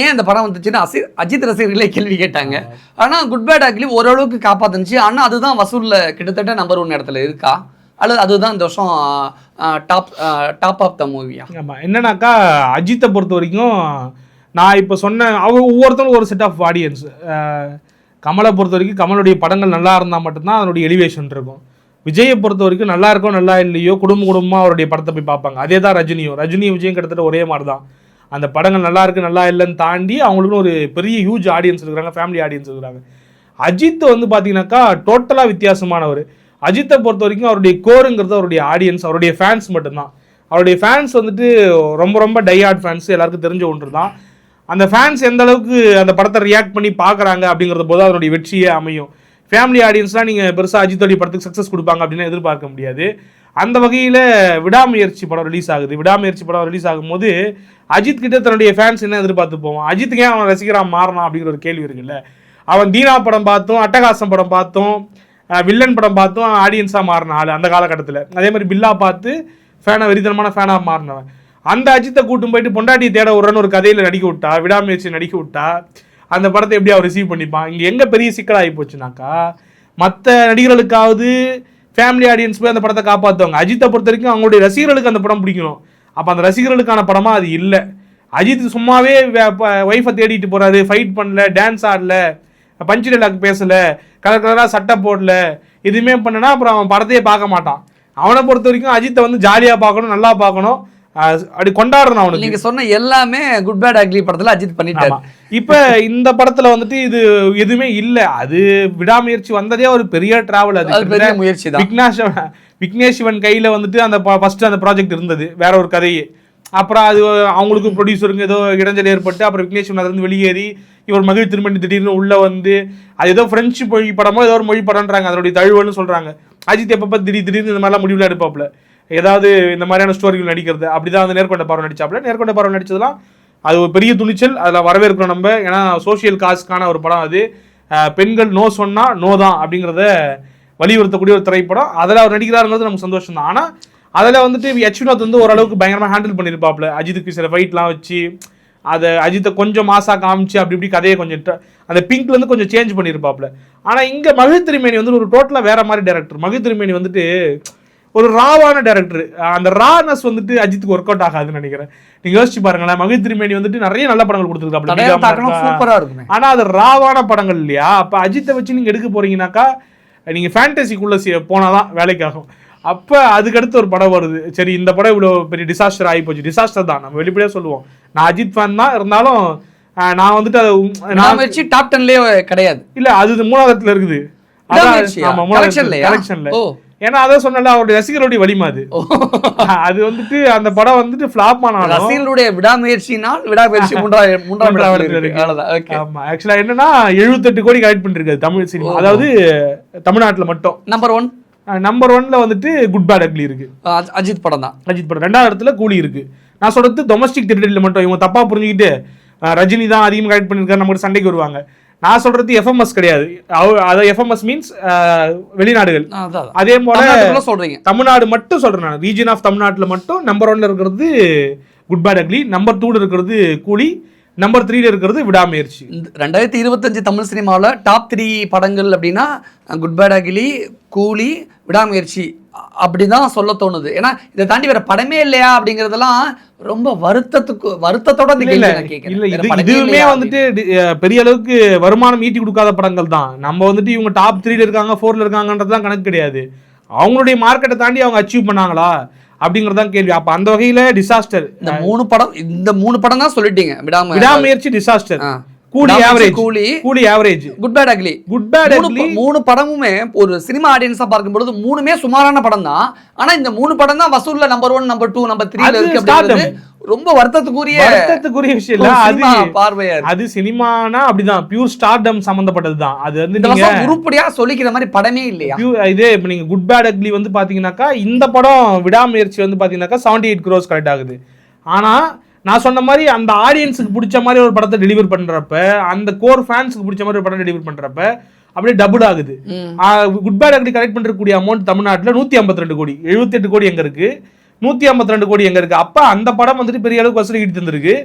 ஏன் அந்த படம் வந்துச்சுன்னு அஜித் ரசிகர்களே கேள்வி கேட்டாங்க. ஆனால் குட் பேட் அக்லி ஓரளவுக்கு காப்பாத்துச்சு. ஆனால் அதுதான் வசூலில் கிட்டத்தட்ட நம்பர் 1 இடத்துல இருக்கா, அல்லது அதுதான் இந்த வருஷம் டாப் ஆஃப் த மூவியா? ஆமாம், என்னன்னாக்கா அஜித்தை பொறுத்த வரைக்கும் நான் இப்போ சொன்ன அவங்க ஒவ்வொருத்தரும் ஒரு செட் ஆஃப் ஆடியன்ஸ். கமலை பொறுத்த வரைக்கும் கமலுடைய படங்கள் நல்லா இருந்தால் மட்டும்தான் அதனுடைய எலிவேஷன் இருக்கும். விஜயை பொறுத்த வரைக்கும் நல்லா இருக்கோ நல்லா இல்லையோ குடும்பமாக அவருடைய படத்தை போய் பார்ப்பாங்க. அதே தான் ரஜினியும் விஜயும் கிட்டத்தட்ட ஒரே மாதிரி தான். அந்த படங்கள் நல்லா இருக்கு நல்லா இல்லைன்னு தாண்டி அவங்களுக்குன்னு ஒரு பெரிய ஹியூஜ் ஆடியன்ஸ் இருக்கிறாங்க, ஃபேமிலி ஆடியன்ஸ் இருக்கிறாங்க. அஜித் வந்து பார்த்தீங்கன்னாக்கா டோட்டலாக வித்தியாசமான அஜித்தை பொறுத்த வரைக்கும் அவருடைய கோருங்கிறது அவருடைய ஆடியன்ஸ், அவருடைய ஃபேன்ஸ் மட்டும்தான். அவருடைய ஃபேன்ஸ் வந்துட்டு ரொம்ப ரொம்ப டைஹார்ட் ஃபேன்ஸ், எல்லாருக்கும் தெரிஞ்ச ஒன்று தான். அந்த ஃபேன்ஸ் எந்த அளவுக்கு அந்த படத்தை ரியாக்ட் பண்ணி பார்க்குறாங்க அப்படிங்கிறத போது அதனுடைய வெற்றியே அமையும். ஃபேமிலி ஆடியன்ஸ்லாம் நீங்கள் பெருசாக அஜித்தோடைய படத்துக்கு சக்ஸஸ் கொடுப்பாங்க அப்படின்னு எதிர்பார்க்க முடியாது. அந்த வகையில் விடாமுயற்சி படம் ரிலீஸ் ஆகும்போது அஜித் கிட்ட தன்னுடைய ஃபேன்ஸ் என்ன எதிர்பார்த்து போவான், அஜித்துக்கே அவன் ரசிகராக மாறணும் அப்படிங்கிற ஒரு கேள்வி இருக்குல்ல. அவன் தீனா படம் பார்த்தும், அட்டகாசம் படம் பார்த்தும், வில்லன் படம் பார்த்தும் ஆடியன்ஸாக மாறின ஆள் அந்த காலகட்டத்தில். அதே மாதிரி பில்லா பார்த்து வெறித்தனமான ஃபேனாக மாறினவன். அந்த அஜித்தை கூட்டும் போயிட்டு பொண்டாட்டியை தேட விடுறன்னு ஒரு கதையில் நடிக்க விட்டா, விடாமுயற்சி நடிக்க விட்டா, அந்த படத்தை எப்படி அவர் ரிசீவ் பண்ணிப்பான்? இங்கே எங்கே பெரிய சிக்கலாகி போச்சுனாக்கா, மற்ற நடிகர்களுக்காவது ஃபேமிலி ஆடியன்ஸ் போய் அந்த படத்தை காப்பாற்றுவாங்க. அஜித்தை பொறுத்த வரைக்கும் அவங்களுடைய ரசிகர்களுக்கு அந்த படம் பிடிக்கணும். அப்போ அந்த ரசிகர்களுக்கான படமாக அது இல்லை. அஜித் சும்மாவே ஒய்ஃபை தேடிட்டு போகிறாரு, ஃபைட் பண்ணல, டான்ஸ் ஆடல, பஞ்சு டைலாக் பேசலை, கலராக சட்டை போடல, எதுவுமே பண்ணனா அப்புறம் அவன் படத்தையே பார்க்க மாட்டான். அவனை பொறுத்த வரைக்கும் அஜித்தை வந்து ஜாலியாக பார்க்கணும், நல்லா பார்க்கணும், அப்படி கொண்டாடுறோம். அவனுக்கு நீங்க சொன்ன எல்லாமே குட் பேட் அக்லி படத்துல அஜித் பண்ணிட்டாரு. இப்ப இந்த படத்துல வந்துட்டு இது எதுவுமே இல்ல. அது விடாமுயற்சி வந்ததே ஒரு பெரிய டிராவல், அது பெரிய முயற்சி தான். விக்னேஷ் சிவன் கையில வந்துட்டு அந்த ஃபர்ஸ்ட் அந்த ப்ராஜெக்ட் இருந்தது, வேற ஒரு கதையே. அப்புறம் அது அவங்களுக்கு ப்ரொடியூசருக்கு ஏதோ இடைஞ்சல் ஏற்பட்டு அப்புறம் விக்னேஷ் சிவன் அதுல இருந்து வெளியேறி இவர் மகிழ் திருமணி திடீர்னு உள்ள வந்து அது ஏதோ பிரெஞ்சு மொழி படமோ ஏதோ ஒரு மொழி படம்ன்றாங்க, அதனுடைய தழுவல்னு சொல்றாங்க. அஜித் எப்ப திடீர்னு இந்த மாதிரிலாம் முடிவுல எடுப்பாப்ல, ஏதாவது இந்த மாதிரியான ஸ்டோரிகள் நடிக்கிறது. அப்படிதான் வந்து நேர்கொண்ட பார்வை நடிச்சாப்புல. நேர்கொண்ட பார்வை நடிச்சதுலாம் அது ஒரு பெரிய துணிச்சல், அதில் வரவேற்கிறோம் நம்ம. ஏன்னா சோசியல் காஸ்க்கான ஒரு படம் அது. பெண்கள் நோ சொன்னா நோ தான் அப்படிங்கிறத வலியுறுத்தக்கூடிய ஒரு திரைப்படம். அதில் அவர் நடிக்கிறாருங்கிறது நமக்கு சந்தோஷம் தான். ஆனால் அதில் வந்துட்டு யச்சுநாத் வந்து ஓரளவுக்கு பயங்கரமாக ஹேண்டில் பண்ணியிருப்பாப்புல. அஜித்துக்கு சில ஃபைட்லாம் வச்சு அதை அஜித்தை கொஞ்சம் மாசா காமிச்சு அப்படி இப்படி கதையை கொஞ்சம் அந்த பிங்க்லேருந்து கொஞ்சம் சேஞ்ச் பண்ணியிருப்பாப்புல. ஆனால் இங்கே மகிழ் திருமேனி வந்து ஒரு டோட்டலாக வேற மாதிரி டேரக்டர். மகிழ் திருமேனி வந்துட்டு ஒரு ராவான டேரக்டர். அந்த ரானஸ் வந்துட்டு அஜித்துக்கு ஒர்க் அவுட் ஆகாதுன்னு நினைக்கிறேன். நீங்க யோசிச்சு பாருங்களேன், மகிழ் திருமேனி வந்துட்டு நிறைய நல்ல படங்கள் கொடுத்துருக்காங்க, ஆனா அது ராவான படங்கள் இல்லையா. அப்ப அஜித்தை வச்சு நீங்க எடுக்க போறீங்கன்னாக்கா நீங்க ஃபேண்டசிக்குள்ள போனாதான் வேலைக்காகும். அப்ப அதுக்கடுத்து ஒரு படம் வருது, சரி இந்த படம் இவ்வளவு பெரிய டிசாஸ்டர் ஆகி போச்சு. டிசாஸ்டர் தான், நம்ம வெளிப்படையா சொல்லுவோம். நான் அஜித் ஃபேன் தான், இருந்தாலும் நான் வந்துட்டு நான் வச்சு டாப் 10லயே கிடையாது இல்ல, அது 3வது இருக்குது. கலெக்ஷன்ல. ஏன்னா அதான் சொன்னல அவருடைய ரசிகர்களுடைய வலிமை அது. அது வந்துட்டு அந்த படம் வந்துட்டு ஃபிளாப் ஆனாலும் ரசிகர்களுடைய விடாமுயற்சினால் விடாமுயற்சி 3வது இருக்கு. ஆமா, ஆக்சுவலா என்னன்னா 78 கோடி கலெக்ட் பண்ணிருக்காரு தமிழ் சினிமா, அதாவது தமிழ்நாட்டுல மட்டும். நம்பர் 1ல வந்துட்டு குட் பேட் அக்லி இருக்கு, அஜித் படம் தான். அஜித் படம் 2வது இடத்துல கூலி இருக்கு. நான் சொல்றது டொமஸ்டிக் டெரிட்டரியில மட்டும். இவங்க தப்பா புரிஞ்சுக்கிட்டு ரஜினி தான் அதிகமாக கலெக்ட் பண்ணிருக்காரு, நமக்கு சண்டைக்கு வருவாங்க. நான் சொல்றது எஃப்எம்எஸ் கிடையாது, அது எஃப்எம்எஸ் மீன்ஸ் வெளிநாடுகள். அதே போல சொல்றீங்க தமிழ்நாடு மட்டும் சொல்றேன் நான், ரீஜன் ஆஃப் தமிழ்நாட்டுல மட்டும் நம்பர் 1 இருக்கிறது குட் பேட் அக்லி, நம்பர் 2 இருக்கிறது கூலி, நம்பர் 3 இருக்கிறது விடாமுயற்சி. 2025 தமிழ் சினிமாவில் டாப் 3 படங்கள் அப்படின்னா குட் பேட் அக்லி, கூலி, விடாமுயற்சி அப்படிதான் சொல்ல தோணுது. ஏன்னா இதை தாண்டி வேற படமே இல்லையா அப்படிங்கறதெல்லாம் ரொம்ப வருத்தத்தோட இதுவுமே வந்துட்டு பெரிய அளவுக்கு வருமானம் ஈட்டி கொடுக்காத படங்கள் தான். நம்ம வந்துட்டு இவங்க டாப் 3 இருக்காங்க 4 இருக்காங்கன்றதுதான் கணக்கு கிடையாது, அவங்களுடைய மார்க்கெட்டை தாண்டி அவங்க அச்சீவ் பண்ணாங்களா அப்படிங்கறதான் கேள்வி. அப்ப அந்த வகையில டிசாஸ்டர் இந்த 3 படம் தான் சொல்லிட்டீங்க. விடாமுயற்சி டிசாஸ்டர், கூலி ஆவரேஜ், குட் பேட் அக்லி. 3 படமுமே ஒரு சினிமா ஆடியன்ஸா பார்க்கும்போது 3மே சுமாரான படம் தான். ஆனா இந்த 3 படம் தான் வசூல்ல நம்பர் 1, நம்பர் 2, நம்பர் 3 இருக்கு அப்படிங்கிறது ரொம்ப வருத்தத்துக்குரிய விஷயம் இல்ல. அது பார்வையா அது சினிமானா அப்படிதான், பியூர் ஸ்டார்டம் சம்பந்தப்பட்டதுதான். அது வந்து நீங்க உருப்படியா சொல்லிக்கிற மாதிரி படமே இல்லையா? இதே இப்ப நீங்க குட் பேட் அக்லி வந்து பாத்தீங்கன்னாக்கா, இந்த படம் விடாமுயற்சி வந்து பாத்தீங்கன்னாக்கா 78 crores கலெக்ட் ஆகுது. ஆனா நான் சொன்ன மாதிரி அந்த ஆடியன்ஸுக்கு பிடிச்ச மாதிரி ஒரு படத்தை டெலிவர் பண்றப்ப, அந்த கோர் ஃபேன்ஸுக்கு பிடிச்ச மாதிரி ஒரு படம் டெலிவர் பண்றப்ப அப்படியே டபுள் ஆகுது. குட் பேட் அக்லி கலெக்ட் பண்ணக்கூடிய அமௌண்ட் தமிழ்நாட்டில் 152 கோடி, 78 கோடி எங்க இருக்கு, 152 கோடி எங்க இருக்கு. அப்ப அந்த படம் வந்துட்டு பெரிய அளவுக்கு வசூல் ஈட்டி தந்திருக்கு.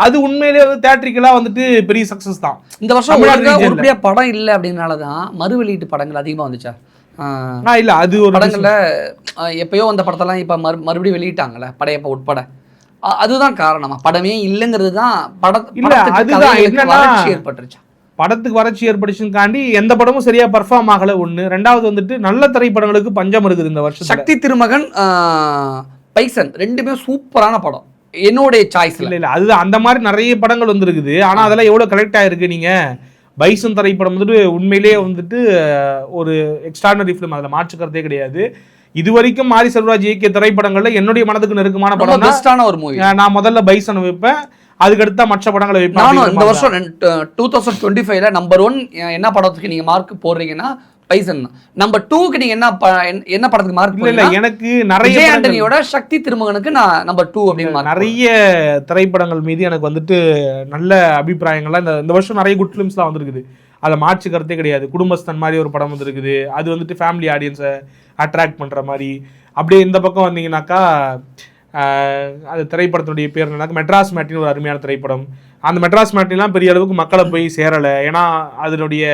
அது உண்மையிலேயே வந்து தியேட்டரிக்கலா வந்துட்டு பெரிய சக்சஸ் தான். இந்த வருஷம் உருப்படியா படம் இல்லை அப்படின்னாலதான் மறு வெளியீட்டு படங்கள் அதிகமா வந்துச்சா? இல்ல அது ஒரு படங்கள்ல எப்பயோ அந்த படத்தெல்லாம் இப்ப மறுபடியும் வெளியிட்டாங்கல்ல, படையப்ப உட்பட. அதுதான் காரணமா? படமே இல்லைங்கிறது தான் வறட்சி ஏற்பட்டுருச்சு. படத்துக்கு வறட்சி ஏற்பட்டுச்சுக்காண்டி எந்த படமும் சரியா பர்ஃபார்ம் ஆகல. ஒண்ணு. ரெண்டாவது வந்துட்டு நல்ல திரைப்படங்களுக்கு பஞ்சம் இருக்குது இந்த வருஷம். சக்தி திருமகன், பைசன் ரெண்டுமே சூப்பரான படம் என்னோட சாய்ஸ். இல்ல அதுதான், அந்த மாதிரி நிறைய படங்கள் வந்துருக்குது. ஆனா அதெல்லாம் எவ்வளவு கலெக்ட் ஆயிருக்கு. நீங்க பைசன் திரைப்படம் வந்துட்டு உண்மையிலேயே வந்துட்டு ஒரு எக்ஸ்ட்ராடனரி ஃபிலிம், அதுல மாற்றுக்கிறதே கிடையாது. இது வரைக்கும் மாரி செல்வராஜ் இயக்கிய திரைப்படங்கள்ல என்னுடைய மனதுக்கு நெருக்கமான படம், பெஸ்டான ஒரு மூவி. நான் முதல்ல பைசன் வைப்பேன், அதுக்கடுத்த மற்ற படங்களை வைப்பேன். இந்த வருஷம் 2025 நம்பர் 1 என்ன படத்துக்கு நீங்க மார்க் போடுறீங்கன்னா பைசன். நம்பர் 2க்கு நீங்க என்ன படத்துக்கு மார்க்? இல்ல எனக்கு நிறைய ஆண்டனியோட சக்தி திருமகனுக்கு நான் நம்பர் 2 அப்படின்னு நிறைய திரைப்படங்கள் மீது எனக்கு வந்துட்டு நல்ல அபிப்பிராயங்கள்லாம் இந்த வருஷம் நிறைய குட் ஃபிலிம்ஸ்லாம் வந்திருக்குது. அதை மாற்றுக்கிறதே கிடையாது. குடும்பஸ்தன் மாதிரி ஒரு படம் வந்துருக்குது, அது வந்துட்டு ஃபேமிலி ஆடியன்ஸை அட்ராக்ட் பண்ணுற மாதிரி. அப்படியே இந்த பக்கம் வந்தீங்கன்னாக்கா அது திரைப்படத்துடைய பேர் என்னன்னாக்கா மெட்ராஸ் மேட்டின்னு ஒரு அருமையான திரைப்படம். அந்த மெட்ராஸ் மேட்டின்லாம் பெரிய அளவுக்கு மக்களை போய் சேரலை. ஏன்னா அதனுடைய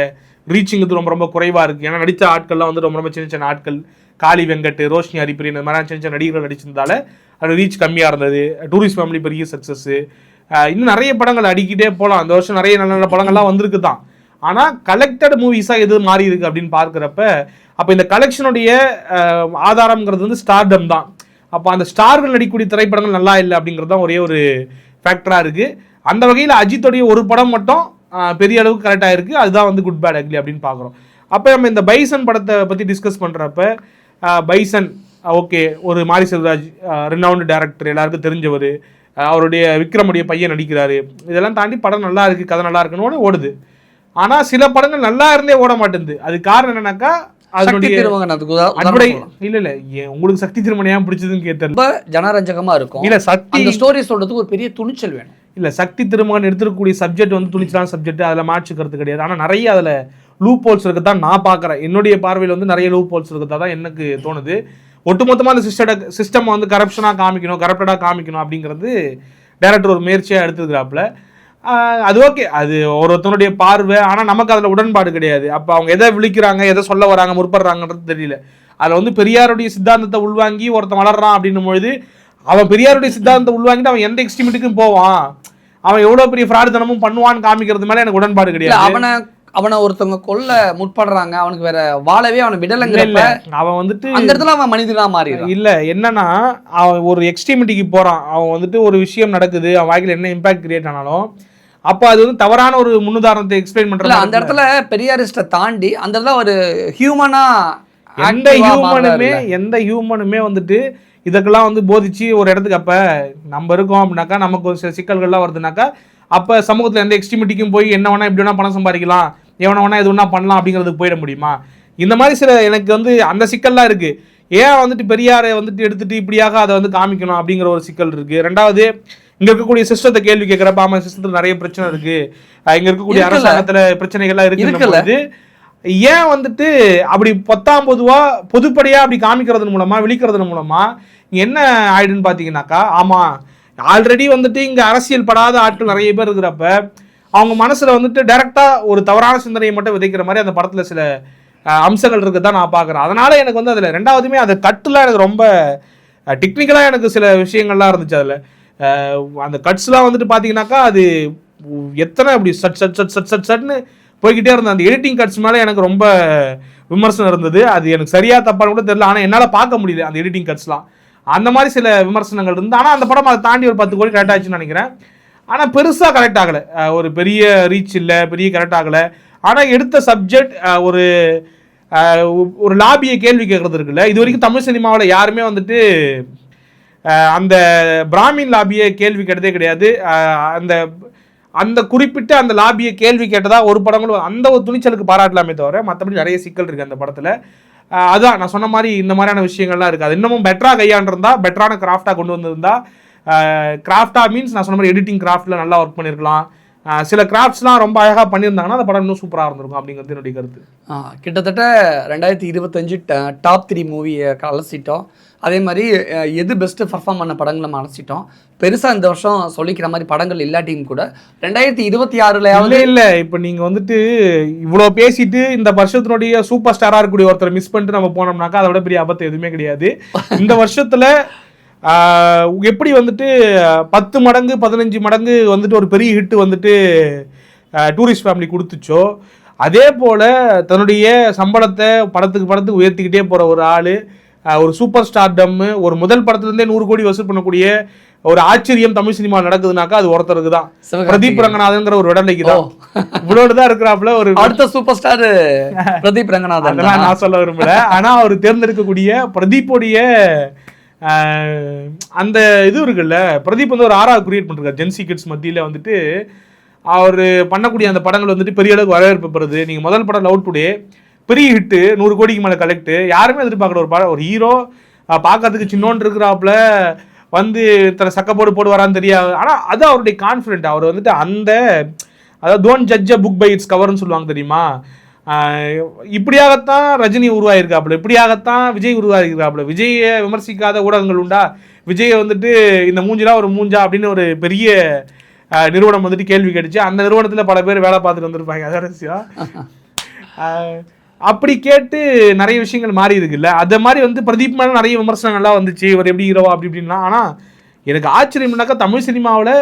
ரீச்சிங் வந்து ரொம்ப ரொம்ப குறைவாக இருக்குது. ஏன்னா நடித்த ஆட்கள்லாம் வந்து ரொம்ப ரொம்ப சின்ன சின்ன ஆட்கள், காளி வெங்கட், ரோஷினி ஹரிப்பிரி, இந்த மாதிரி சின்ன சின்ன நடிகர்கள் நடிச்சிருந்தால அது ரீச் கம்மியாக இருந்தது. டூரிஸ்ட் ஃபேமிலி பெரிய சக்ஸஸ்ஸு. இன்னும் நிறைய படங்கள் அடிக்கிட்டே போகலாம். அந்த வருஷம் நிறைய நல்ல நல்ல படங்கள்லாம் வந்திருக்கு தான். ஆனால் கலெக்டட் மூவிஸாக எது மாறி இருக்கு அப்படின்னு பார்க்குறப்ப, அப்போ இந்த கலெக்ஷனுடைய ஆதாரம்ங்கிறது வந்து ஸ்டார்டம் தான். அப்போ அந்த ஸ்டார்கள் நடிக்கக்கூடிய திரைப்படங்கள் நல்லா இல்லை அப்படிங்கிறது தான் ஒரே ஒரு ஃபேக்டராக இருக்குது. அந்த வகையில் அஜித்துடைய ஒரு படம் மட்டும் பெரிய அளவுக்கு கரெக்டாக இருக்குது, அதுதான் வந்து குட் பேட் அக்லி அப்படின்னு பார்க்குறோம். அப்போ நம்ம இந்த பைசன் படத்தை பற்றி டிஸ்கஸ் பண்ணுறப்ப, பைசன் ஓகே, ஒரு மாரி செல்வராஜ் ரெனவுண்ட் டைரக்டர், எல்லாருக்கும் தெரிஞ்சவர், அவருடைய விக்ரமுடைய பையன் நடிக்கிறாரு. இதெல்லாம் தாண்டி படம் நல்லா இருக்குது, கதை நல்லா இருக்குன்னு ஓடுது. ஆனா சில படங்கள் நல்லா இருந்தே ஓட மாட்டேங்குது. அது காரணம் என்னன்னாக்கா அதனுடைய இல்ல உங்களுக்கு சக்தி திருமணம் ஏன் பிடிச்சதுன்னு கேட்டது ஜனரஞ்சகமா இருக்கும். இல்ல சக்தி ஸ்டோரி சொல்றதுக்கு ஒரு பெரிய துணிச்சல் வேணும். இல்ல சக்தி திருமகன் எடுத்துக்கூடிய சப்ஜெக்ட் வந்து துணிச்சலான சப்ஜெக்ட், அதுல மாற்றுக்கிறது கிடையாது. ஆனா நிறைய அதுல லூப் ஹோல்ஸ் இருக்கதான் நான் பாக்குறேன். என்னுடைய பார்வையில் வந்து நிறைய லூப் ஹோல்ஸ் இருக்கதான் எனக்கு தோணுது. ஒட்டுமொத்தமா அந்த சிஸ்டம் வந்து கரப்டடா காமிக்கணும் அப்படிங்கிறது டைரக்டர் ஒரு முயற்சியா எடுத்துக்கிறாப்புல. அது ஓகே, அது ஒருத்தனுடைய பார்வை. ஆனால் நமக்கு அதில் உடன்பாடு கிடையாது. அப்போ அவங்க எதை விழிக்கிறாங்க, எதை சொல்ல வராங்க, முற்படுறாங்கன்றது தெரியல. அதில் வந்து பெரியாருடைய சித்தாந்தத்தை உள்வாங்கி ஒருத்தன் வளர்றான் அப்படின்னும் பொழுது, அவன் பெரியாருடைய சித்தாந்தத்தை உள்வாங்கிட்டு அவன் எந்த எக்ஸ்ட்ரீமிட்டுக்கும் போவான், அவன் எவ்வளோ பெரிய ஃப்ராடுத்தனமும் பண்ணுவான்னு காமிக்கிறது மேலே எனக்கு உடன்பாடு கிடையாது. அவனை ஒருத்தவங்க கொல்ல முற்படுறாங்க, அவனுக்கு வேற வாழவே அவனை விடலைங்கிறப்ப அவன் வந்துட்டு அந்த இடத்துல அவன் மனிதனா மாறி இல்ல. என்னன்னா அவன் ஒரு எக்ஸ்ட்ரீமிட்டிக்கு போறான். அவன் வந்துட்டு ஒரு விஷயம் நடக்குது, அவன் வாழ்க்கையில் என்ன இம்பாக்ட் கிரியேட் ஆனாலும் அப்போ அது வந்து தவறான ஒரு முன்னுதாரணத்தை எக்ஸ்பிளைன் பண்றது. அந்த இடத்துல பெரியாரிஸ்ட தாண்டி அந்த இடத்துல ஒரு ஹியூமனா, எந்த ஹியூமனுமே வந்துட்டு இதுக்கெல்லாம் வந்து போதிச்சு ஒரு இடத்துக்கு அப்ப நம்ம இருக்கோம் அப்படின்னாக்கா, நமக்கு ஒரு சில சிக்கல்கள்லாம் வருதுனாக்கா, அப்ப சமூகத்துல எந்த எக்ஸ்ட்ரீமிட்டிக்கும் போய் என்ன வேணா இப்படி வேணா பணம் சம்பாதிக்கலாம், எவனை வேணா எது வேணா பண்ணலாம் அப்படிங்கிறதுக்கு போயிட முடியுமா? இந்த மாதிரி சில எனக்கு வந்து அந்த சிக்கல்லாம் இருக்கு. ஏன் வந்துட்டு பெரியாரை வந்துட்டு எடுத்துட்டு இப்படியாக அதை வந்து காமிக்கணும் அப்படிங்கிற ஒரு சிக்கல் இருக்கு. ரெண்டாவது இங்க இருக்கக்கூடிய சிஸ்டத்தை கேள்வி கேட்கிறப்ப ஆமா சிஸ்டத்துல நிறைய பிரச்சனை இருக்கு, இங்க இருக்கக்கூடிய அரசாங்கத்துல பிரச்சனைகள்லாம் இருக்குல்ல, ஏன் வந்துட்டு அப்படி 19 பொதுப்படியா அப்படி காமிக்கிறது மூலமா விழிக்கிறது மூலமா என்ன ஆயிடுன்னு பாத்தீங்கன்னாக்கா, ஆமா ஆல்ரெடி வந்துட்டு இங்க அரசியல் படாத ஆட்கள் நிறைய பேர் இருக்கிறப்ப அவங்க மனசுல வந்துட்டு டைரக்டா ஒரு தவறான சிந்தனையை மட்டும் விதைக்கிற மாதிரி அந்த படத்துல சில அம்சங்கள் இருக்குதான் நான் பாக்குறேன். அதனால எனக்கு வந்து அதுல ரெண்டாவதுமே அது கட்டுல எனக்கு ரொம்ப டெக்னிக்கலா எனக்கு சில விஷயங்கள்லாம் இருந்துச்சு. அதுல அந்த கட்ஸ்லாம் வந்துட்டு பாத்தீங்கன்னாக்கா அது எத்தனை அப்படி சட் சட் சட் சட் சட் சட்னு போய்கிட்டே இருந்தது. அந்த எடிட்டிங் கட்ஸ் மேலே எனக்கு ரொம்ப விமர்சனம் இருந்தது. அது எனக்கு சரியா தப்பான்னு கூட தெரியல, ஆனால் என்னால் பார்க்க முடியல அந்த எடிட்டிங் கட்ஸ்லாம். அந்த மாதிரி சில விமர்சனங்கள் இருந்து, ஆனால் அந்த படம் அதை தாண்டி ஒரு 10 கோடி கரெக்ட் ஆச்சுன்னு நினைக்கிறேன். ஆனால் பெருசாக கரெக்ட் ஆகலை, ஒரு பெரிய ரீச் இல்லை, பெரிய கரெக்ட் ஆகலை. ஆனால் எடுத்த சப்ஜெக்ட் ஒரு லாபியை கேள்வி கேட்கறது இருக்குல்ல, இது வரைக்கும் தமிழ் சினிமாவில் யாருமே வந்துட்டு அந்த பிராமின் லாபியை கேள்வி கேட்டதே கிடையாது. அந்த குறிப்பிட்ட அந்த லாபியை கேள்வி கேட்டதா ஒரு படங்களும் அந்த ஒரு துணிச்சலுக்கு பாராட்டலாமே தவிர மற்றபடி நிறைய சிக்கல் இருக்குது அந்த படத்தில். அதான் நான் சொன்ன மாதிரி இந்த மாதிரியான விஷயங்கள்லாம் இருக்குது. அது இன்னமும் பெட்டராக கையாண்டிருந்தா, பெட்டரான கிராஃப்டாக கொண்டு வந்திருந்தா, கிராஃப்டாக மீன்ஸ் நான் சொன்ன மாதிரி எடிட்டிங் கிராஃப்டில் நல்லா ஒர்க் பண்ணியிருக்கலாம், சில கிராஃப்ட்ஸ்லாம் ரொம்ப அழகாக பண்ணியிருந்தாங்கன்னா அந்த படம் இன்னும் சூப்பராக இருந்திருக்கும் அப்படிங்கிறது என்னுடைய கருத்து. கிட்டத்தட்ட 2025 டாப் 3 மூவியை அலசிட்டோம். அதே மாதிரி எது பெஸ்ட்டு பர்ஃபார்ம் பண்ண படங்கள் நம்ம அலசிட்டோம். பெருசாக இந்த வருஷம் சொல்லிக்கிற மாதிரி படங்கள் இல்லாட்டியும் கூட 2026 இல்லை இப்போ நீங்கள் வந்துட்டு இவ்வளோ பேசிட்டு இந்த வருஷத்தினுடைய சூப்பர் ஸ்டாராக இருக்கக்கூடிய ஒருத்தரை மிஸ் பண்ணிட்டு நம்ம போனோம்னாக்கா அதை விட பெரிய ஆபத்து எதுவுமே கிடையாது. இந்த வருஷத்தில் எப்படி வந்துட்டு 10 மடங்கு 15 மடங்கு வந்துட்டு ஒரு பெரிய ஹிட்டு வந்துட்டு டூரிஸ்ட் ஃபேமிலி கொடுத்துச்சோ, அதே போல் தன்னுடைய சம்பளத்தை படத்துக்கு உயர்த்திக்கிட்டே போகிற ஒரு ஆள், ஒரு சூப்பர் ஸ்டார் டம்மு, ஒரு முதல் படத்துலேருந்தே 100 கோடி வசூல் பண்ணக்கூடிய ஒரு ஆச்சரியம் தமிழ் சினிமா நடக்குதுனாக்கா அது ஒருத்தருக்கு தான், பிரதீப் ரங்கநாதன்ங்கிற ஒரு விடலைக்கு தான். இவ்வளோடு தான் இருக்கிறாப்புல ஒரு அடுத்த சூப்பர் ஸ்டார் பிரதீப் ரங்கநாதன். அதெல்லாம் நான் சொல்ல விரும்பல. ஆனால் அவர் தேர்ந்தெடுக்கக்கூடிய பிரதீப்போடைய அந்த இது இருக்குல்ல, பிரதீப் வந்து ஒரு ஆறாவது கிரியேட் பண்ணிருக்காரு ஜென்சி கிட்ஸ் மத்தியில் வந்துட்டு. அவர் பண்ணக்கூடிய அந்த படங்கள் வந்துட்டு பெரிய அளவுக்கு வரவேற்பு பெறுது. நீங்கள் முதல் படம் லவ் டுடே பெரிய ஹிட்டு, 100 கோடிக்கு மேலே கலெக்ட், யாருமே எதிர்பார்க்குற ஒரு படம். ஒரு ஹீரோ பார்க்கறதுக்கு சின்னோன்னு இருக்கிறாப்புல வந்து தன சக்கப்போடு போடுவாரான்னு தெரியாது. ஆனால் அது அவருடைய கான்ஃபிடென்ட். அவர் வந்துட்டு அந்த அதாவது don't judge a book by its கவர்னு சொல்லுவாங்க தெரியுமா, இப்படியாகத்தான் ரஜினி உருவாயிருக்காப்புல, இப்படியாகத்தான் விஜய் உருவாயிருக்காப்புல. விஜயை விமர்சிக்காத ஊடகங்கள் உண்டா? விஜயை வந்துட்டு இந்த மூஞ்சிலாம் ஒரு மூஞ்சா அப்படின்னு ஒரு பெரிய நிறுவனம் வந்துட்டு கேள்வி கேட்டுச்சு. அந்த நிறுவனத்தில் பல பேர் வேலை பார்த்துட்டு வந்திருப்பாங்க. அதான் ரசியம். அப்படி கேட்டு நிறைய விஷயங்கள் மாறி இருக்குல்ல. அதை மாதிரி வந்து பிரதீப் மேலே நிறைய விமர்சனங்கள்லாம் வந்துச்சு, இவர் எப்படி ஹீரோவா அப்படி இப்படின்லாம். ஆனால் எனக்கு ஆச்சரியம்னாக்கா தமிழ் சினிமாவில்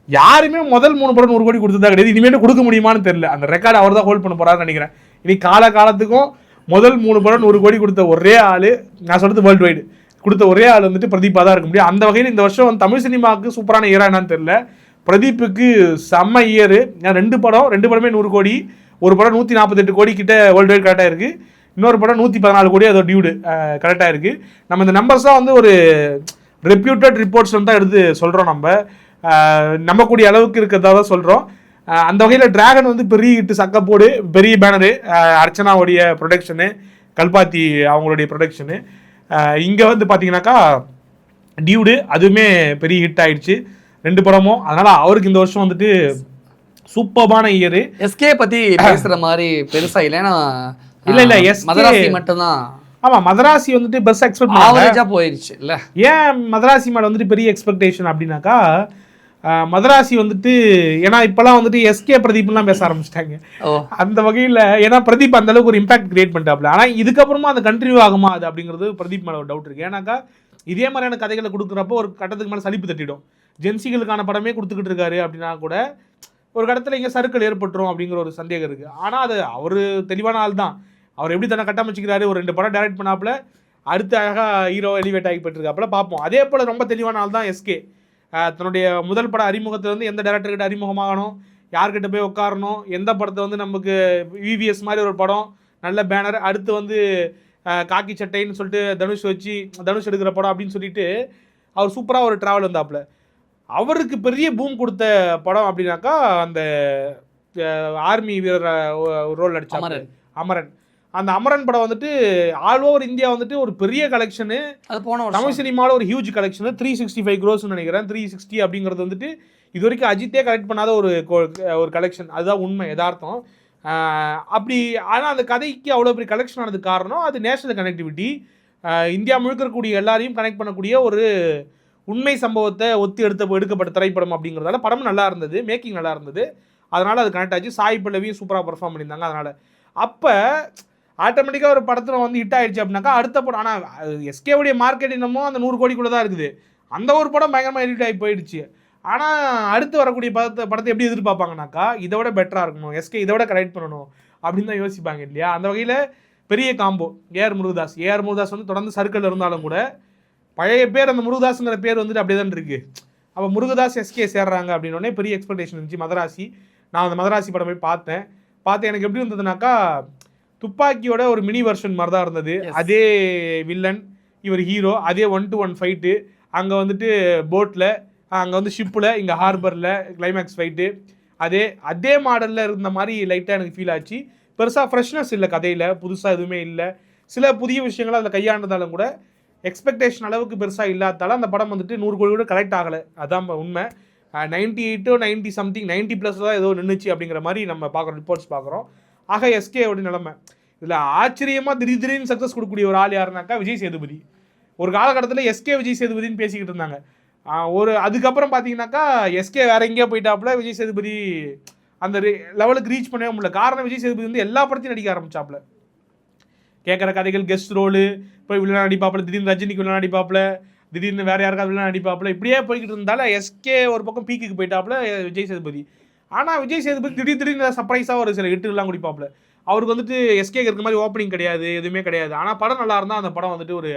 யாருமே முதல் 3 படம் 100 கோடி கொடுத்ததா கிடையாது. இனிமேட்டு கொடுக்க முடியுமான்னு தெரியல. அந்த ரெக்கார்டு அவர் தான் ஹோல்ட் பண்ண போறாருன்னு நினைக்கிறேன். இனி காலத்துக்கும் முதல் 3 படம் 100 கோடி கொடுத்த ஒரே ஆள், நான் சொல்றது வேர்ல்டு வைடு கொடுத்த ஒரே ஆள் வந்துட்டு பிரதீப்பாக தான் இருக்க முடியும். அந்த வகையில் இந்த வருஷம் வந்து தமிழ் சினிமாவுக்கு சூப்பரான இயரா என்னன்னு தெரியல. பிரதீப்புக்கு செம்ம இயரு. 2 படமே 100 கோடி, ஒரு படம் 148 கோடி கிட்ட வேர்ல்டு வைட் கரெக்டாக இருக்குது, இன்னொரு படம் 114 கோடி அதோட டியூடு கரெக்டாக இருக்குது. நம்ம இந்த நம்பர்ஸ் தான் வந்து ஒரு ரெப்யூட்டட் ரிப்போர்ட்ஸ் வந்து தான் எடுத்து சொல்கிறோம், நம்பக்கூடிய அளவுக்கு இருக்கிறதா தான் சொல்கிறோம். அந்த வகையில் டிராகன் வந்து பெரிய ஹிட்டு, சக்கப்போடு பெரிய பேனரு, அர்ச்சனாவுடைய ப்ரொடக்ஷனு, கல்பாத்தி அவங்களுடைய ப்ரொடக்ஷனு. இங்கே வந்து பார்த்தீங்கன்னாக்கா டியூடு அதுவுமே பெரிய ஹிட் ஆயிடுச்சு 2 படமும். அதனால் அவருக்கு இந்த வருஷம் வந்துட்டு சூப்பர்பான இயரு. எஸ்கே பற்றி பேசுகிற மாதிரி பெருசாக இல்லைன்னா இல்லை மதராசி மட்டும்தான். ஆமாம், மதராசி வந்துட்டு பெஸ்ட் எக்ஸ்பெக்ட் ஆவரேஜாக போயிடுச்சு இல்லை. ஏன் மதராசி மேலே வந்துட்டு பெரிய எக்ஸ்பெக்டேஷன் அப்படின்னாக்கா, மதராசி வந்துட்டு ஏன்னா இப்போலாம் வந்துட்டு எஸ்கே பிரதீப்லாம் பேச ஆரம்பிச்சிட்டாங்க அந்த வகையில். ஏன்னா பிரதீப் அந்த அளவுக்கு ஒரு இம்பாக்ட் கிரியேட் பண்ணிட்டாப்ல. ஆனால் இதுக்கப்புறமா அந்த கண்டினியூ ஆகுமா அது அப்படிங்கிறது பிரதீப் மேலே ஒரு டவுட் இருக்குது. ஏன்னாக்கா இதே மாதிரியான கதைகளை கொடுக்குறப்போ ஒரு கட்டத்துக்கு மேலே சலிப்பு தட்டிடும். ஜென்சிகளுக்கான படமே கொடுத்துக்கிட்டு இருக்காரு அப்படின்னா கூட ஒரு கடத்தில் இங்கே சர்க்கிள் ஏற்பட்டுரும் அப்படிங்கிற ஒரு சந்தேகம் இருக்குது. ஆனால் அது அவர் தெளிவான ஆள் தான். அவர் எப்படி தன்னை கட்டமைச்சிக்கிறாரு, ஒரு 2 படம் டைரக்ட் பண்ணாப்புல அடுத்து அழகாக ஹீரோ எலிவேட் ஆகி போயிட்டுருக்காப்புல பார்ப்போம். அதே போல் ரொம்ப தெளிவான ஆள் தான் எஸ்கே. தன்னுடைய முதல் பட அறிமுகத்திலேருந்து எந்த டேரக்டர்கிட்ட அறிமுகமாகணும், யார்கிட்ட போய் உட்காரணும், எந்த படத்தை வந்து நமக்கு விவிஎஸ் மாதிரி ஒரு படம் நல்ல பேனர், அடுத்து வந்து காக்கி சட்டைன்னு சொல்லிட்டு தனுஷ் எடுக்கிற படம் அப்படின்னு சொல்லிட்டு அவர் சூப்பராக ஒரு ட்ராவல் வந்தாப்புல. அவருக்கு பெரிய பூம் கொடுத்த படம் அப்படின்னாக்கா அந்த ஆர்மி வீரர் ரோல் நடிச்சாங்க அமரன். அந்த அமரன் படம் வந்துட்டு ஆல் ஓவர் இந்தியா வந்துட்டு ஒரு பெரிய கலெக்ஷனு, அது போன தமிழ் வருஷம் சினிமாவில் ஒரு ஹியூஜ் கலெக்ஷனு 365 க்ரோஸ்னு நினைக்கிறேன். 360 அப்படிங்கிறது வந்துட்டு இது வரைக்கும் அஜித்தே கலெக்ட் பண்ணாத ஒரு கலெக்ஷன். அதுதான் உண்மை, யதார்த்தம். அப்படி ஆனால் அந்த கதைக்கு அவ்வளோ பெரிய கலெக்ஷன் ஆனதுக்கு காரணம் அது நேஷனல் கனெக்டிவிட்டி. இந்தியா முழுக்க இருக்கக்கூடிய எல்லாரையும் கனெக்ட் பண்ணக்கூடிய ஒரு உண்மை சம்பவத்தை ஒத்தி எடுக்கப்பட்ட திரைப்படம் அப்படிங்கிறதால படம் நல்லா இருந்தது, மேக்கிங் நல்லா இருந்தது. அதனால் அது கனெக்ட் ஆச்சு. சாய் பல்லவியும் சூப்பராக பர்ஃபார்ம் பண்ணியிருந்தாங்க. அதனால் அப்போ ஆட்டோமேட்டிக்காக ஒரு படத்தில் வந்து ஹிட் ஆகிடுச்சு அப்படின்னாக்கா அடுத்த படம், ஆனால் எஸ்கேவுடைய மார்க்கெட் என்னமோ அந்த 100 கோடிக்குள்ளே தான் இருக்குது. அந்த ஒரு படம் பயங்கரமாக ஹிட் ஆகி போயிடுச்சு. ஆனால் அடுத்து வரக்கூடிய படத்தை எப்படி எதிர்பார்ப்பாங்கனாக்கா இதை விட பெட்டராக இருக்கணும், எஸ்கே இதை விட கரெக்ட் பண்ணணும் அப்படின்னு தான் யோசிப்பாங்க இல்லையா. அந்த வகையில் பெரிய காம்போ ஏஆர் முருகதாஸ் வந்து தொடர்ந்து சர்க்கிள் இருந்தாலும் கூட பழைய பேர் அந்த முருகதாஸுங்கிற பேர் வந்துட்டு அப்படியே தான் இருக்குது. அப்போ முருகதாஸ் எஸ்கே சேர்றாங்க அப்படின்னோடனே பெரிய எக்ஸ்பெக்டேஷன் இருந்துச்சு. மதராசி, நான் அந்த மதராசி படம் போய் பார்த்தேன். எனக்கு எப்படி இருந்ததுனாக்கா துப்பாக்கியோட ஒரு மினி வெர்ஷன் மாதிரி தான் இருந்தது. அதே வில்லன், இவர் ஹீரோ, அதே 1-to-1 ஃபைட்டு, அங்கே வந்துட்டு போட்டில், அங்கே வந்து ஷிப்பில், இங்கே ஹார்பரில் கிளைமேக்ஸ் ஃபைட்டு, அதே மாடலில் இருந்த மாதிரி லைட்டாக எனக்கு ஃபீல் ஆச்சு. பெருசாக ஃப்ரெஷ்னஸ் இல்லை கதையில், புதுசாக எதுவுமே இல்லை. சில புதிய விஷயங்கள் அதில் கையாண்டதாலும் கூட எக்ஸ்பெக்டேஷன் அளவுக்கு பெருசாக இல்லாதால அந்த படம் வந்துட்டு 100 கோடி கூட கலெக்ட் ஆகலை. அதான் உண்மை. 98 90 சம்திங் 90+ தான் ஏதோ நின்றுச்சு அப்படிங்கிற மாதிரி நம்ம பார்க்குறோம், ரிப்போர்ட்ஸ் பார்க்குறோம். ஆக எஸ்கேவோட நிலைமை இதில் ஆச்சரியமாக திடீர்னு சக்ஸஸ் கொடுக்கக்கூடிய ஒரு ஆள் யாருனாக்கா விஜய் சேதுபதி. ஒரு காலகட்டத்தில் எஸ்கே விஜய் சேதுபதினு பேசிக்கிட்டு இருந்தாங்க. அதுக்கப்புறம் பார்த்தீங்கன்னாக்கா எஸ்கே வேற எங்கேயோ போயிட்டாப்புல, விஜய் சேதுபதி அந்த லெவலுக்கு ரீச் பண்ணவே முடியல. காரணம் விஜய் சேதுபதி வந்து எல்லா படத்தையும் நடிக்க ஆரம்பிச்சாப்புல. கேட்குற கதைகள், கெஸ்ட் ரோலு, போய் வில்லன் நடிப்பாப்புல, திடீர்னு ரஜினிக்கு வில்லன் நடிப்பாப்புல, திடீர்னு வேறு யாருக்காவது வில்லன் நடிப்பாப்புல, இப்படியே போய்கிட்டு இருந்தால எஸ்கே ஒரு பக்கம் பீக்குக்கு போயிட்டாப்புல விஜய் சேதுபதி. ஆனால் விஜய் சேதுபதி திடீர்னு சர்ப்ரைஸாக ஒரு சில ஹிட்டுலாம் குடிப்பாப்புல. அவருக்கு வந்துட்டு எஸ்கே இருக்க மாதிரி ஓப்பனிங் கிடையாது, எதுவுமே கிடையாது. ஆனால் படம் நல்லா இருந்தால் அந்த படம் வந்துட்டு ஒரு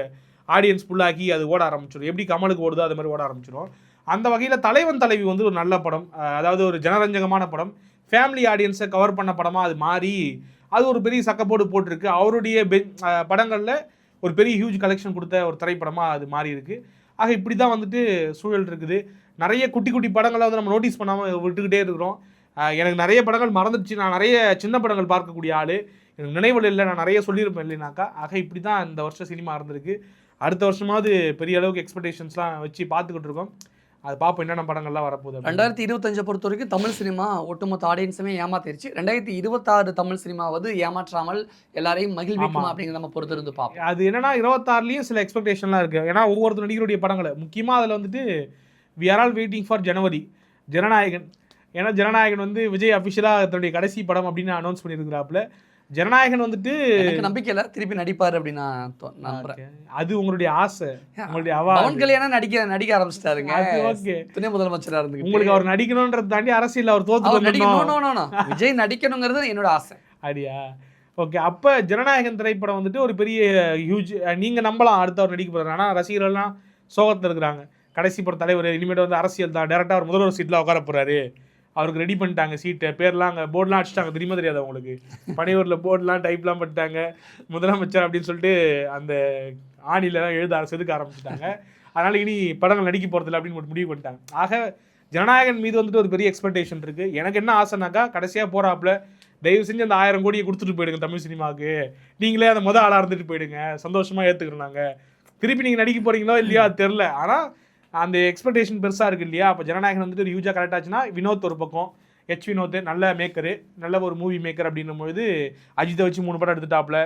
ஆடியன்ஸ் ஃபுல்லாக்கி அது ஓட ஆரம்பிச்சிடும். எப்படி கமலுக்கு ஓடுதோ அது மாதிரி ஓட ஆரம்பிச்சிடும். அந்த வகையில் தலைவன் தலைவி வந்து ஒரு நல்ல படம், அதாவது ஒரு ஜனரஞ்சகமான படம், ஃபேமிலி ஆடியன்ஸை கவர் பண்ண படமாக அது மாறி அது ஒரு பெரிய சக்கப்போடு போட்டிருக்கு. அவருடைய படங்களில் ஒரு பெரிய ஹியூஜ் கலெக்ஷன் கொடுத்த ஒரு திரைப்படமாக அது மாறி இருக்குது. ஆக இப்படி தான் வந்துட்டு சூழல் இருக்குது. நிறைய குட்டி குட்டி படங்களை வந்து நம்ம நோட்டீஸ் பண்ணாமல் விட்டுக்கிட்டே இருக்கிறோம். எனக்கு நிறைய படங்கள் மறந்துடுச்சு. நான் நிறைய சின்ன படங்கள் பார்க்கக்கூடிய ஆள், எனக்கு நினைவில் இல்லை, நான் நிறைய சொல்லியிருப்பேன் இல்லைனாக்கா. ஆக இப்படி தான் இந்த வருஷம் சினிமா இருந்திருக்கு. அடுத்த வருஷமாவது பெரிய அளவுக்கு எக்ஸ்பெக்டேஷன்ஸ்லாம் வச்சு பார்த்துக்கிட்டு இருக்கோம். அது பார்ப்போம் என்னென்ன படங்கள்லாம் வரப்போகுது. 2025 பொறுத்த வரைக்கும் தமிழ் சினிமா ஒட்டுமொத்த ஆடியன்ஸுமே ஏமாத்திருச்சு. 2026 தமிழ் சினிமாவது ஏமாற்றாமல் எல்லாரையும் மகிழ்விக்குமா அப்படிங்கிறத நம்ம பொறுத்து இருந்து பார்ப்போம். அது என்னன்னா 26லையும் சில எக்ஸ்பெக்டேஷன்லாம் இருக்குது. ஏன்னா ஒவ்வொருத்தர் நடிகருடைய படங்களை முக்கியமாக அதில் வந்துட்டு we are all waiting for January Jananayagan. ஏன்னா ஜனநாயகன் வந்து விஜய் அஃபிஷியலாக தன்னுடைய கடைசி படம் அப்படின்னு அனௌன்ஸ் பண்ணியிருக்கிறாப்புல. ஜனநாயகன் வந்துட்டு எனக்கு நம்பிக்கை இல்லை நடிப்பார் நடிப்பார் அப்படின்னு நான் நம்புறேன். அது உங்களுடைய ஆசை, உங்களுடைய பவன் கல்யாணம் நடிக்க ஆரம்பிச்சிட்டாருங்க. ஓகே, துணை முதலமைச்சராக இருந்து உங்களுக்கு அவர் நடிக்கணும்ன்றத தாண்டி அரசியல் அவர் நடிக்கணும். விஜய் நடிக்கணுங்கிறது என்னோட ஆசை. அப்படியா? ஓகே. அப்போ ஜனநாயகன் திரைப்படம் வந்துட்டு ஒரு பெரிய ஹியூஜ், நீங்கள் நம்பலாம் அடுத்த அவர் நடிக்க போகிறாரு. ஆனால் ரசிகர்கள்லாம் சோகத்தில் இருக்கிறாங்க. கடைசி படம் தலைவர் இனிமேட்டு வந்து அரசியல் தான், டேரெக்டாக அவர் முதல்வர் சீட்டில் உட்கார போகிறாரு, அவருக்கு ரெடி பண்ணிட்டாங்க சீட்டை, பேர்லாம் அங்கே போர்டெலாம் அடிச்சிட்டாங்க. தெரியுமா தெரியாது அவங்களுக்கு? பனையூரில் போர்டெலாம் டைப்லாம் பண்ணிட்டாங்க, முதலமைச்சர் அப்படின்னு சொல்லிட்டு அந்த ஆணிலலாம் எழுத செதுக்க ஆரம்பிச்சிட்டாங்க. அதனால் இனி படங்கள் நடிக்க போகிறதில்ல அப்படின்னு முடிவு பண்ணிட்டாங்க. ஆக ஜனநாயகன் மீது வந்துட்டு ஒரு பெரிய எக்ஸ்பெக்டேஷன் இருக்குது. எனக்கு என்ன ஆசைனாக்கா கடைசியாக போகிறாப்புல தயவு செஞ்சு அந்த 1000 கோடியை கொடுத்துட்டு போயிடுங்க தமிழ் சினிமாவுக்கு, நீங்களே அந்த ஆளாக இருந்துட்டு போயிடுங்க, சந்தோஷமாக ஏற்றுக்கிறோம் நாங்கள். திருப்பி நீங்கள் நடிக்க போகிறீங்களோ இல்லையா அது தெரில, ஆனால் அந்த எக்ஸ்பெக்டேஷன் பெருசாக இருக்குது இல்லையா. அப்போ ஜனநாயகன் வந்துட்டு ஒரு ஹியூஜாக கரெக்ட் ஆச்சுன்னா வினோத் ஒரு பக்கம், வினோத் நல்ல மேக்கரு, நல்ல ஒரு மூவி மேக்கர் அப்படின்னும் பொழுது அஜித்தை வச்சு 3 படம் எடுத்துட்டாப்புல,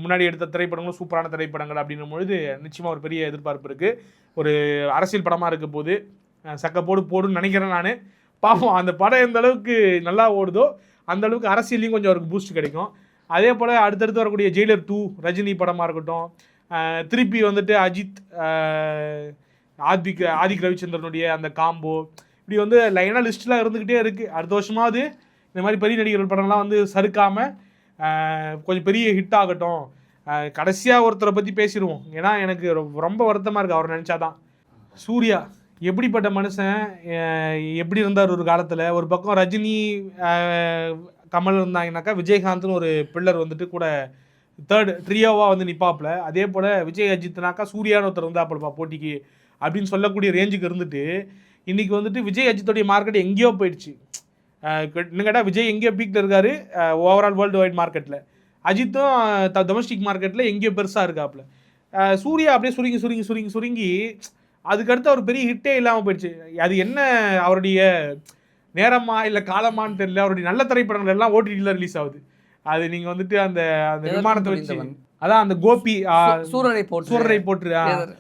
முன்னாடி எடுத்த திரைப்படங்களும் சூப்பரான திரைப்படங்கள் அப்படின்னும் பொழுது நிச்சயமாக ஒரு பெரிய எதிர்பார்ப்பு இருக்குது. ஒரு அரசியல் படமாக இருக்க போது போடுன்னு நினைக்கிறேன் நான். பார்ப்போம் அந்த படம் எந்த அளவுக்கு நல்லா ஓடுதோ அந்த அளவுக்கு அரசியலையும் கொஞ்சம் அவருக்கு பூஸ்ட் கிடைக்கும். அதே போல் அடுத்தடுத்து வரக்கூடிய ஜெயிலர் 2 ரஜினி படமாக இருக்கட்டும், திருப்பி வந்துட்டு அஜித் ஆதிக் ரவிச்சந்திரனுடைய அந்த காம்போ, இப்படி வந்து லைனாக லிஸ்ட்லாம் இருந்துக்கிட்டே இருக்குது. அடுத்த வருஷமாவது இந்த மாதிரி பெரிய நடிகர்கள் படம்லாம் வந்து சறுக்காமல் கொஞ்சம் பெரிய ஹிட் ஆகட்டும். கடைசியாக ஒருத்தரை பற்றி பேசிடுவோம், ஏன்னா எனக்கு ரொம்ப வருத்தமாக இருக்குது அவர் நினச்சாதான். சூர்யா எப்படிப்பட்ட மனுஷன், எப்படி இருந்தார் ஒரு காலத்தில். ஒரு பக்கம் ரஜினி கமல் இருந்தாங்கனாக்கா விஜயகாந்த்னு ஒரு பில்லர் வந்துட்டு கூட தேர்ட் ட்ரியோவாக வந்து நிற்பாப்புல. அதே போல் விஜய் அஜித்னாக்கா சூர்யான்னு ஒருத்தர் இருந்தாப்புலப்பா போட்டிக்கு அப்படின்னு சொல்லக்கூடிய ரேஞ்சுக்கு இருந்துட்டு இன்றைக்கி வந்துட்டு விஜய் அஜித்தோடைய மார்க்கெட் எங்கேயோ போயிடுச்சு. இன்னும் கேட்டால் விஜய் எங்கேயோ பீக்கில் இருக்கார் ஓவரால் வேர்ல்டு வைட் மார்க்கெட்டில். அஜித்தும் டொமஸ்டிக் மார்க்கெட்டில் எங்கேயோ பெருசாக இருக்காப்புல. சூர்யா அப்படியே சுருங்கி அதுக்கடுத்து அவர் பெரிய ஹிட்டே இல்லாமல் போயிடுச்சு. அது என்ன அவருடைய நேரமா இல்லை காலமான்னு தெரியல. அவருடைய நல்ல திரைப்படங்கள் எல்லாம் ஓடிடியில் ரிலீஸ் ஆகுது. அது நீங்கள் வந்துட்டு அந்த அந்த விமானத்தை வச்சு அதான் அந்த கோபி சூரரை போட்டு சூரரை போட்டுருக்கு.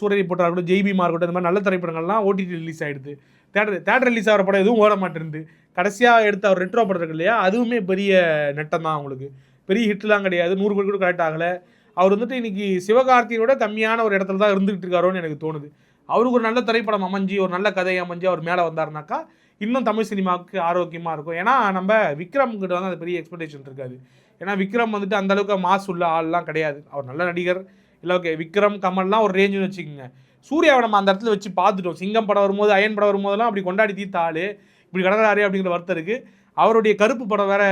சூரரை போட்டால் கூட ஜெய்பீமா இருக்கட்டும், இந்த மாதிரி நல்ல திரைப்படங்கள்லாம் ஓடிடி ரிலீஸ் ஆகிடுது. தேட்டர் ரிலீஸ் ஆகிற படம் எதுவும் ஓட மாட்டேருந்து. கடைசியாக எடுத்த அவர் ரெட்ரோ படம் இருக்கு இல்லையா, அதுவுமே பெரிய நட்டம் தான் அவங்களுக்கு. பெரிய ஹிட்லாம் கிடையாது, 100 கோடி கூட கரெக்ட் ஆகலை. அவர் வந்துட்டு இன்னைக்கு சிவகார்த்தியோட கம்மியான ஒரு இடத்துல தான் இருந்துகிட்டு இருக்காரோன்னு எனக்கு தோணுது. அவருக்கு ஒரு நல்ல திரைப்படம் அமைஞ்சு, ஒரு நல்ல கதை அமைஞ்சு அவர் மேலே வந்தாருனாக்கா இன்னும் தமிழ் சினிமாவுக்கு ஆரோக்கியமாக இருக்கும். ஏன்னா நம்ம விக்ரம் கிட்ட வந்து அது பெரிய எக்ஸ்பெக்டேஷன் இருக்காது. ஏன்னா விக்ரம் வந்துட்டு அந்த அளவுக்கு மாஸ் உள்ள ஆள்லாம் கிடையாது. அவர் நல்ல நடிகர் இல்லை, ஓகே. விக்ரம் கமல்லாம் ஒரு ரேஞ்சுன்னு வச்சுக்கோங்க. சூர்யாவை நம்ம அந்த இடத்துல வச்சு பார்த்துட்டோம். சிங்கம் படம் வரும்போது, அயன் படம் வரும்போதெல்லாம் அப்படி கொண்டாடி தீர்த்த ஆள் இப்படி கடற்கரை அப்படிங்கிற வருத்தம் இருக்குது. அவருடைய கருப்பு படம் வேற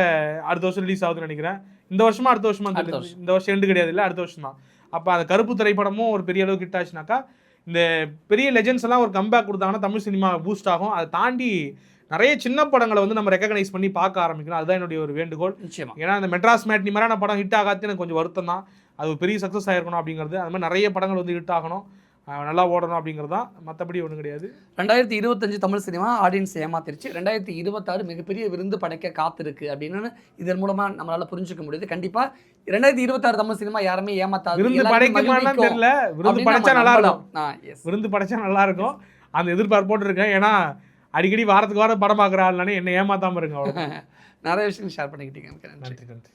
அடுத்த வருஷம் ரிலீஸ் ஆகுதுன்னு நினைக்கிறேன். இந்த வருஷமா அடுத்த வருஷமா இந்த வருஷம் எண்டு கிடையாது, இல்லை அடுத்த வருஷம் தான். அப்போ அந்த கருப்பு திரைப்படமும் ஒரு பெரிய அளவுக்கு ஹிட் ஆச்சுனாக்கா இந்த பெரிய லெஜெண்ட்ஸ் எல்லாம் ஒரு கம்பேக் கொடுத்தாங்கன்னா தமிழ் சினிமா பூஸ்ட் ஆகும். அதை தாண்டி நிறைய சின்ன படங்களை வந்து நம்ம ரெக்கக்னைஸ் பண்ணி பார்க்க ஆரம்பிக்கணும். அதுதான் என்னுடைய ஒரு வேண்டுகோள். நிச்சயமா. ஏன்னா இந்த மெட்ராஸ் மேட்னி மாதிரியான படம் ஹிட் ஆகாது எனக்கு கொஞ்சம் வருத்தம் தான். அது ஒரு பெரிய சக்ஸஸ் ஆகிருக்கணும் அப்படிங்கிறது. அது மாதிரி நிறைய படங்கள் வந்து ஹிட் ஆகணும், நல்லா ஓடணும் அப்படிங்கிறது தான். மற்றபடி ஒன்றும் கிடையாது. 2025 தமிழ் சினிமா ஆடியன்ஸ் ஏமாத்திருச்சு. 2026 மிகப்பெரிய விருந்து படைக்க காத்திருக்கு அப்படின்னு இதன் மூலமா நம்மளால புரிஞ்சுக்க முடியுது. கண்டிப்பா 2026 தமிழ் சினிமா யாருமே ஏமாத்தாது. விருந்து படைக்குமான்னு தெரியல, விருந்து படைச்சா நல்லா இருக்கும். விருந்து படைச்சா நல்லா இருக்கும், அந்த எதிர்பார்ப்போடு இருக்கேன். ஏன்னா அடிக்கடி வாரத்துக்கு வாரம் படம் பார்க்குற ஆள்னாலே என்ன ஏமாத்தாம இருங்க. அவ்வளோ நிறைய விஷயம் ஷேர் பண்ணிக்கிட்டீங்க. நன்றி.